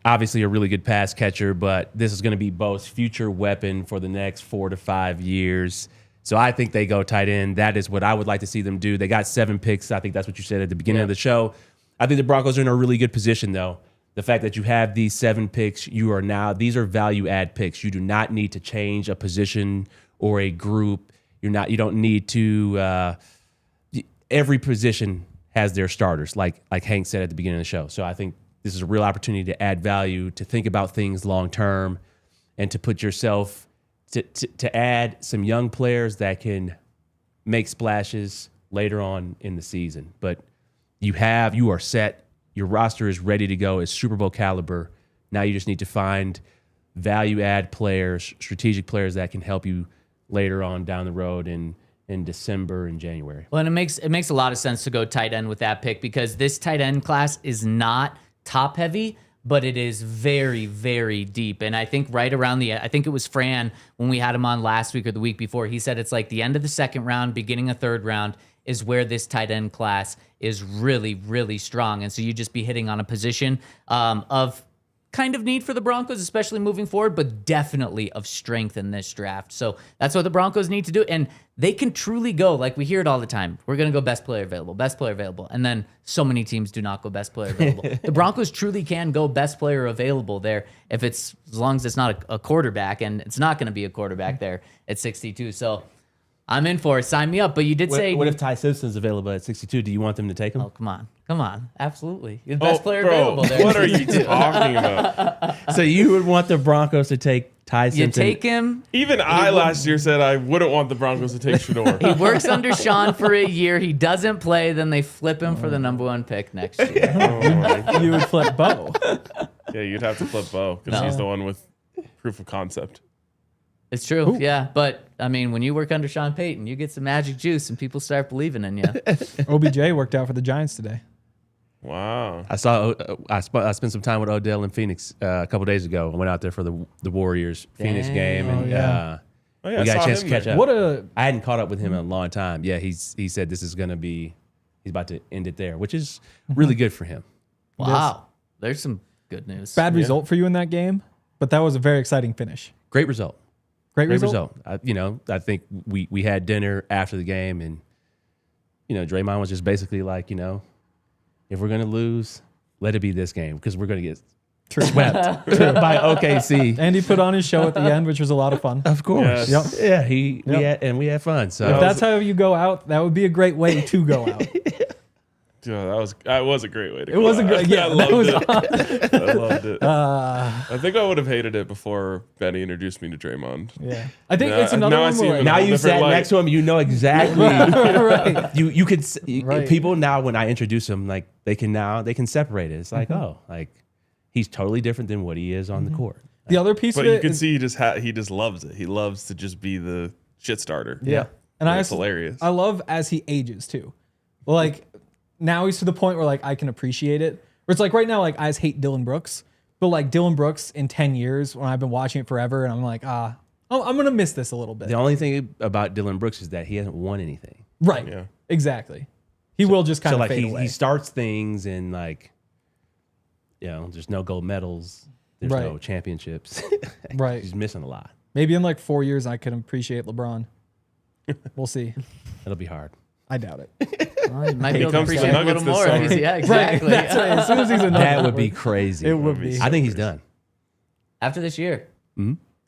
[SPEAKER 3] obviously a really good pass catcher, but this is going to be Bo's future weapon for the next 4 to 5 years. So I think they go tight end. That is what I would like to see them do. They got 7 picks. I think that's what you said at the beginning of the show. I think the Broncos are in a really good position, though. The fact that you have these 7 picks, these are value add picks. You do not need to change a position or a group. You don't need to. Every position has their starters, like Hank said at the beginning of the show. So I think this is a real opportunity to add value, to think about things long term, and to put yourself to add some young players that can make splashes later on in the season. But you are set. Your roster is ready to go. It's Super Bowl caliber. Now you just need to find value add players, strategic players that can help you later on down the road in December and January.
[SPEAKER 1] Well, and it makes a lot of sense to go tight end with that pick because this tight end class is not top heavy, but it is very, very deep. And I think I think it was Fran when we had him on last week or the week before, he said it's like the end of the second round, beginning of third round is where this tight end class is really, really strong. And so you just be hitting on a position of kind of need for the Broncos, especially moving forward, but definitely of strength in this draft. So that's what the Broncos need to do. And they can truly go, like we hear it all the time, we're going to go best player available. And then so many teams do not go best player available. The Broncos truly can go best player available there as long as it's not a quarterback, and it's not going to be a quarterback there at 62. So I'm in for it. Sign me up. But you did say...
[SPEAKER 3] What if Ty Simpson's available at 62? Do you want them to take him?
[SPEAKER 1] Oh, come on. Absolutely. You're the best player available there.
[SPEAKER 2] What are you talking about?
[SPEAKER 3] So you would want the Broncos to take Ty Simpson?
[SPEAKER 1] You take him.
[SPEAKER 2] Even last year said I wouldn't want the Broncos to take Shador.
[SPEAKER 1] He works under Sean for a year. He doesn't play. Then they flip him for the number 1 pick next year.
[SPEAKER 4] You would flip Bo.
[SPEAKER 2] Yeah, you'd have to flip Bo because he's the one with proof of concept.
[SPEAKER 1] It's true, yeah. But, I mean, when you work under Sean Payton, you get some magic juice and people start believing in you.
[SPEAKER 4] OBJ worked out for the Giants today.
[SPEAKER 2] Wow.
[SPEAKER 3] I spent some time with Odell in Phoenix a couple days ago. I went out there for the Warriors Phoenix game, and we got a chance to catch up. I hadn't caught up with him in a long time. Yeah, he said this is going to be, he's about to end it there, which is really good for him.
[SPEAKER 1] Wow. There's some good news.
[SPEAKER 4] Bad result for you in that game, but that was a very exciting finish.
[SPEAKER 3] Great result.
[SPEAKER 4] Great result.
[SPEAKER 3] I think we had dinner after the game, and Draymond was just basically like, if we're gonna lose, let it be this game because we're gonna get swept by OKC.
[SPEAKER 4] And he put on his show at the end, which was a lot of fun.
[SPEAKER 3] Of course.
[SPEAKER 2] Yes.
[SPEAKER 3] Yeah. We had fun. So
[SPEAKER 4] If that's how you go out, that would be a great way to go out.
[SPEAKER 2] Yeah, that was a great way to go.
[SPEAKER 4] It was a great,
[SPEAKER 2] I loved
[SPEAKER 4] it.
[SPEAKER 2] I loved it. I think I would have hated it before Benny introduced me to Draymond.
[SPEAKER 4] Yeah, I think it's another one where
[SPEAKER 3] now you sat next to him, you know exactly.
[SPEAKER 4] right.
[SPEAKER 3] You could people now when I introduce him, like they can separate it. It's like he's totally different than what he is on the court.
[SPEAKER 4] The other piece
[SPEAKER 2] But
[SPEAKER 4] of it,
[SPEAKER 2] you can see he just loves it. He loves to just be the shit starter.
[SPEAKER 4] Yeah, and
[SPEAKER 2] it's hilarious.
[SPEAKER 4] I love as he ages too. Like now he's to the point where like I can appreciate it. Where it's like right now, like I just hate Dylan Brooks, but like Dylan Brooks in 10 years when I've been watching it forever, and I'm like, I'm gonna miss this a little bit.
[SPEAKER 3] The only thing about Dylan Brooks is that he hasn't won anything.
[SPEAKER 4] Right. Yeah. Exactly. He will just kind of fade away.
[SPEAKER 3] He starts things and there's no gold medals, there's no championships.
[SPEAKER 4] Right.
[SPEAKER 3] He's missing a lot.
[SPEAKER 4] Maybe in like 4 years I can appreciate LeBron. We'll see.
[SPEAKER 3] It'll be hard.
[SPEAKER 4] I doubt it.
[SPEAKER 1] Well, you might be able to
[SPEAKER 2] comes to
[SPEAKER 1] appreciate a little
[SPEAKER 2] Nuggets this
[SPEAKER 1] more.
[SPEAKER 2] summer.
[SPEAKER 1] Yeah, exactly.
[SPEAKER 4] Right. As soon as he's a
[SPEAKER 3] That would be crazy.
[SPEAKER 4] It would be.
[SPEAKER 3] I think he's done.
[SPEAKER 1] After this year.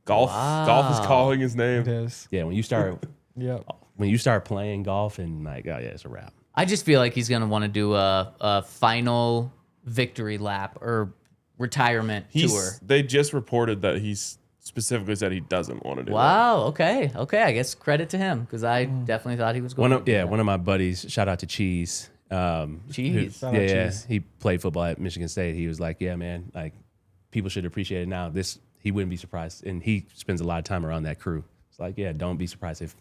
[SPEAKER 2] Golf is calling his name.
[SPEAKER 4] It is.
[SPEAKER 3] Yeah, when you start playing golf and it's a wrap.
[SPEAKER 1] I just feel like he's going to want to do a final victory lap or retirement tour.
[SPEAKER 2] They just reported that he's specifically said he doesn't want to do
[SPEAKER 1] Wow. Okay. I guess credit to him because I definitely thought he was going to do that.
[SPEAKER 3] One of my buddies, shout out to Cheese.
[SPEAKER 1] Cheese.
[SPEAKER 3] He played football at Michigan State. He was like, yeah, man, like people should appreciate it now. This he wouldn't be surprised. And he spends a lot of time around that crew. It's like, yeah, don't be surprised if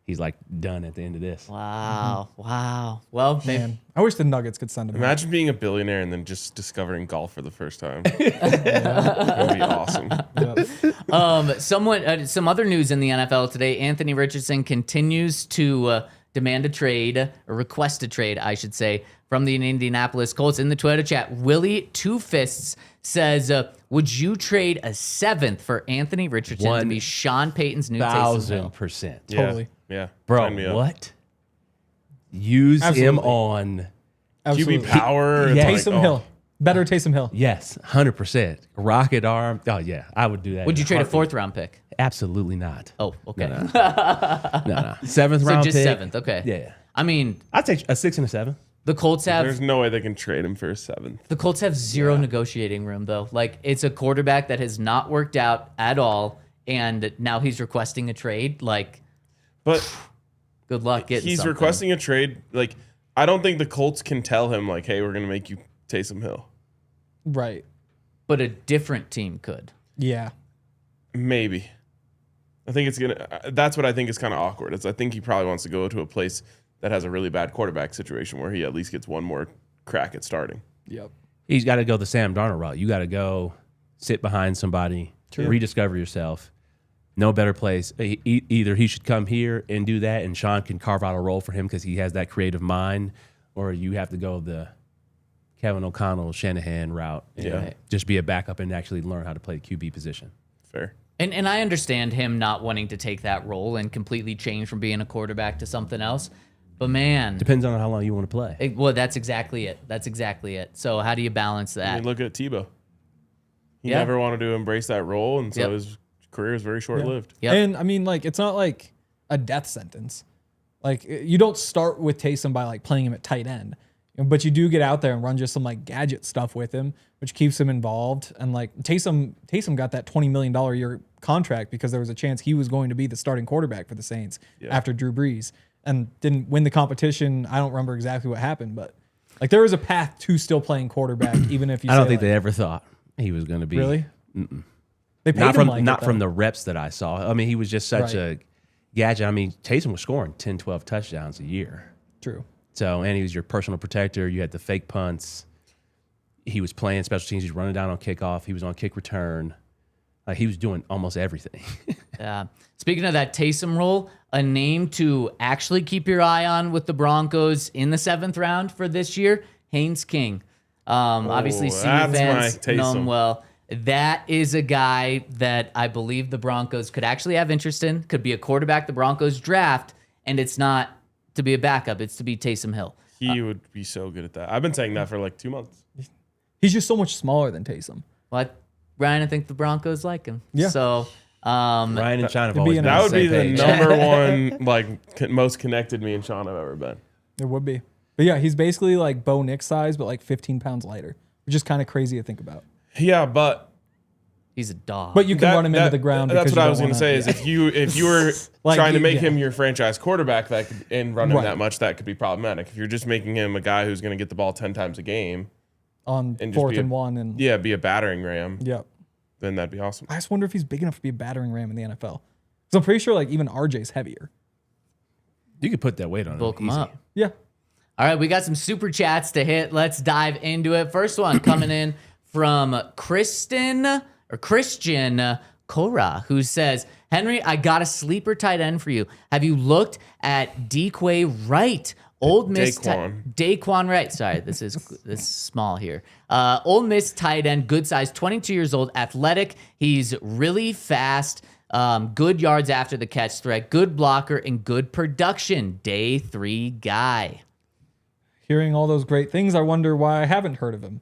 [SPEAKER 3] he's like done at the end of this.
[SPEAKER 1] Wow. Wow. Well,
[SPEAKER 4] Man, I wish the Nuggets could send him.
[SPEAKER 2] Imagine being a billionaire and then just discovering golf for the first time. That would be awesome.
[SPEAKER 1] some other news in the NFL today. Anthony Richardson continues to demand a trade, or request a trade, I should say, from the Indianapolis Colts. In the Twitter chat, Willie Two Fists says, would you trade a 7th for Anthony Richardson to be Sean Payton's new Taysom Hill?
[SPEAKER 3] 1,000%.
[SPEAKER 4] Totally.
[SPEAKER 2] Yeah.
[SPEAKER 3] Bro,
[SPEAKER 2] Sign me up.
[SPEAKER 3] what? Use him
[SPEAKER 4] Absolutely.
[SPEAKER 3] on.
[SPEAKER 4] Absolutely.
[SPEAKER 2] QB power.
[SPEAKER 3] Yeah.
[SPEAKER 2] like,
[SPEAKER 4] Taysom Hill. Better Taysom Hill.
[SPEAKER 3] Yes, 100%. Rocket arm. Oh, yeah, I would do that.
[SPEAKER 1] Would
[SPEAKER 3] in
[SPEAKER 1] you trade a
[SPEAKER 3] heartbeat.
[SPEAKER 1] 4th round pick?
[SPEAKER 3] Absolutely not.
[SPEAKER 1] Oh, okay.
[SPEAKER 3] No. 7th
[SPEAKER 1] So
[SPEAKER 3] round
[SPEAKER 1] just
[SPEAKER 3] pick.
[SPEAKER 1] 7th, okay.
[SPEAKER 3] Yeah.
[SPEAKER 1] I mean,
[SPEAKER 3] I'd take a 6 and a 7.
[SPEAKER 1] the Colts have
[SPEAKER 2] There's no way they can trade him for a 7th.
[SPEAKER 1] The Colts have zero negotiating room, though. Like, it's a quarterback that has not worked out at all, and now he's requesting a trade. Like,
[SPEAKER 2] But
[SPEAKER 1] good luck getting
[SPEAKER 2] he's
[SPEAKER 1] something.
[SPEAKER 2] requesting a trade. Like, I don't think the Colts can tell him, like, hey, we're going to make you Taysom Hill.
[SPEAKER 4] Right.
[SPEAKER 1] But a different team could.
[SPEAKER 4] Yeah.
[SPEAKER 2] Maybe. I think it's going to... That's what I think is kind of awkward. I think he probably wants to go to a place that has a really bad quarterback situation where he at least gets one more crack at starting.
[SPEAKER 4] Yep.
[SPEAKER 3] He's got to go the Sam Darnold route. You got to go sit behind somebody, rediscover yourself. No better place. Either he should come here and do that, and Sean can carve out a role for him because he has that creative mind, or you have to go the Kevin O'Connell, Shanahan route and just be a backup and actually learn how to play the QB position.
[SPEAKER 2] Fair.
[SPEAKER 1] And I understand him not wanting to take that role and completely change from being a quarterback to something else. But, man.
[SPEAKER 3] Depends on how long you want to play.
[SPEAKER 1] Well, that's exactly it. That's exactly it. So how do you balance that?
[SPEAKER 2] I mean, look at Tebow. He
[SPEAKER 1] Yeah.
[SPEAKER 2] never wanted to embrace that role, and so
[SPEAKER 1] Yep.
[SPEAKER 2] his career is very short-lived.
[SPEAKER 1] Yep.
[SPEAKER 4] And I mean, like, it's not like a death sentence. Like, you don't start with Taysom by like playing him at tight end, but you do get out there and run just some like gadget stuff with him, which keeps him involved. And like Taysom got that $20 million a year contract because there was a chance he was going to be the starting quarterback for the Saints after Drew Brees, and didn't win the competition. I don't remember exactly what happened, but like there was a path to still playing quarterback, even if you.
[SPEAKER 3] I don't
[SPEAKER 4] say,
[SPEAKER 3] think
[SPEAKER 4] like,
[SPEAKER 3] they ever thought he was going to be.
[SPEAKER 4] really. They paid
[SPEAKER 3] Not
[SPEAKER 4] him
[SPEAKER 3] from
[SPEAKER 4] like
[SPEAKER 3] not
[SPEAKER 4] it,
[SPEAKER 3] from
[SPEAKER 4] though.
[SPEAKER 3] the reps that I saw. I mean, he was just such a gadget. I mean, Taysom was scoring 10, 12 touchdowns a year.
[SPEAKER 4] True.
[SPEAKER 3] So, and he was your personal protector. You had the fake punts. He was playing special teams. He was running down on kickoff. He was on kick return. Like, he was doing almost everything.
[SPEAKER 1] Speaking of that Taysom role, a name to actually keep your eye on with the Broncos in the 7th round for this year, Haynes King. Obviously, senior
[SPEAKER 2] that's
[SPEAKER 1] fans
[SPEAKER 2] my
[SPEAKER 1] know him
[SPEAKER 2] Taysom.
[SPEAKER 1] well. That is a guy that I believe the Broncos could actually have interest in. Could be a quarterback the Broncos draft, and it's not to be a backup. It's to be Taysom Hill.
[SPEAKER 2] He would be so good at that. I've been saying that for like 2 months.
[SPEAKER 4] He's just so much smaller than Taysom.
[SPEAKER 1] But Ryan, I think the Broncos like him.
[SPEAKER 4] Yeah.
[SPEAKER 1] So,
[SPEAKER 3] Ryan and Sean have
[SPEAKER 4] be
[SPEAKER 3] always
[SPEAKER 4] an
[SPEAKER 3] been
[SPEAKER 2] That
[SPEAKER 3] on
[SPEAKER 2] would
[SPEAKER 3] the
[SPEAKER 2] be
[SPEAKER 3] same
[SPEAKER 2] the
[SPEAKER 3] page.
[SPEAKER 2] number one, like, most connected me and Sean have ever been.
[SPEAKER 4] It would be. But yeah, he's basically like Bo Nix size, but like 15 pounds lighter, which is kind of crazy to think about.
[SPEAKER 2] Yeah, but
[SPEAKER 1] he's a dog.
[SPEAKER 4] But you can run him into the ground.
[SPEAKER 2] That's
[SPEAKER 4] because
[SPEAKER 2] what
[SPEAKER 4] you
[SPEAKER 2] I was
[SPEAKER 4] don't
[SPEAKER 2] going to
[SPEAKER 4] wanna-
[SPEAKER 2] say is if you were
[SPEAKER 4] Like,
[SPEAKER 2] trying to make
[SPEAKER 4] yeah.
[SPEAKER 2] him your franchise quarterback that could, and run him
[SPEAKER 4] Right.
[SPEAKER 2] that much, that could be problematic. If you're just making him a guy who's going to get the ball 10 times a game
[SPEAKER 4] on
[SPEAKER 2] and just
[SPEAKER 4] 4th
[SPEAKER 2] be
[SPEAKER 4] and 1 and
[SPEAKER 2] be a battering ram,
[SPEAKER 4] yep.
[SPEAKER 2] then that'd be awesome.
[SPEAKER 4] I just wonder if he's big enough to be a battering ram in the NFL. Because I'm pretty sure like even RJ's heavier.
[SPEAKER 3] You could put that weight on
[SPEAKER 1] bulk
[SPEAKER 3] him.
[SPEAKER 1] him
[SPEAKER 3] Easy.
[SPEAKER 1] up.
[SPEAKER 4] Yeah.
[SPEAKER 1] All right, we got some super chats to hit. Let's dive into it. First one coming in from Christian Cora, who says, Henry, I got a sleeper tight end for you. Have you looked at DeQuay Wright? Old Miss Daquan Wright. Sorry, this is small here. Old Miss tight end, good size, 22 years old, athletic. He's really fast. Good yards after the catch threat, good blocker, and good production. Day 3 guy.
[SPEAKER 4] Hearing all those great things, I wonder why I haven't heard of him.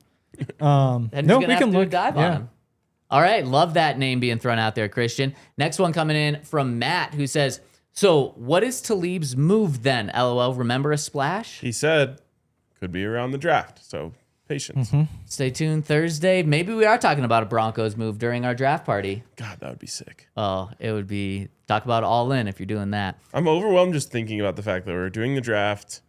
[SPEAKER 1] And
[SPEAKER 4] No,
[SPEAKER 1] we
[SPEAKER 4] we
[SPEAKER 1] can
[SPEAKER 4] can
[SPEAKER 1] do a
[SPEAKER 4] look.
[SPEAKER 1] dive on him. All right, love that name being thrown out there, Christian. Next one coming in from Matt, who says, so what is Talib's move then? LOL, remember a splash?
[SPEAKER 2] He said could be around the draft, so patience.
[SPEAKER 1] Stay tuned Thursday. Maybe we are talking about a Broncos move during our draft party.
[SPEAKER 2] God, that would be sick.
[SPEAKER 1] Oh, it would be, talk about all in if you're doing that.
[SPEAKER 2] I'm overwhelmed just thinking about the fact that we're doing the draft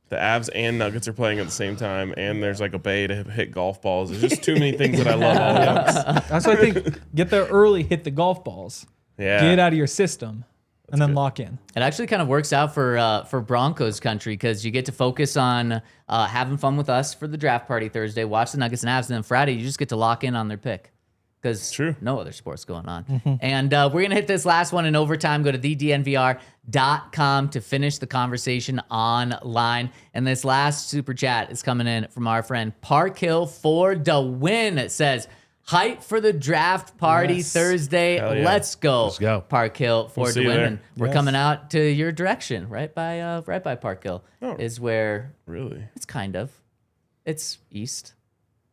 [SPEAKER 2] the Avs and Nuggets are playing at the same time, and there's like a bay to hit golf balls. There's just too many things that I love all at once.
[SPEAKER 4] That's what I think. Get there early, hit the golf balls.
[SPEAKER 2] Yeah.
[SPEAKER 4] Get it out of your system, and then lock in.
[SPEAKER 1] It actually kind of works out for Broncos country because you get to focus on having fun with us for the draft party Thursday, watch the Nuggets and Avs, and then Friday you just get to lock in on their pick because no other sports going on. And we're going to hit this last one in overtime. Go to thednvr.com to finish the conversation online. And this last super chat is coming in from our friend Park Hill for the win. It says, hype for the draft party Thursday.
[SPEAKER 2] Hell yeah.
[SPEAKER 1] Let's go.
[SPEAKER 3] Let's go.
[SPEAKER 1] Park Hill for
[SPEAKER 2] see
[SPEAKER 1] the
[SPEAKER 2] you
[SPEAKER 1] win.
[SPEAKER 2] there.
[SPEAKER 1] And we're coming out to your direction, right by Park Hill is where
[SPEAKER 2] Really?
[SPEAKER 1] it's kind of. It's east,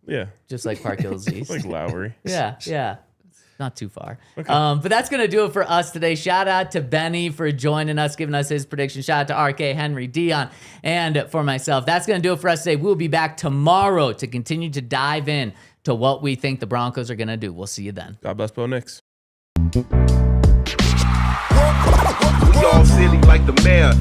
[SPEAKER 2] Yeah.
[SPEAKER 1] just like Park Hill's east.
[SPEAKER 2] Like Lowry.
[SPEAKER 1] Yeah. It's not too far. But that's going to do it for us today. Shout out to Benny for joining us, giving us his prediction. Shout out to RK, Henry, Dion, and for myself. That's going to do it for us today. We'll be back tomorrow to continue to dive in to what we think the Broncos are going to do. We'll see you then.
[SPEAKER 2] God bless Bo Nix.
[SPEAKER 6] We all silly like the mayor.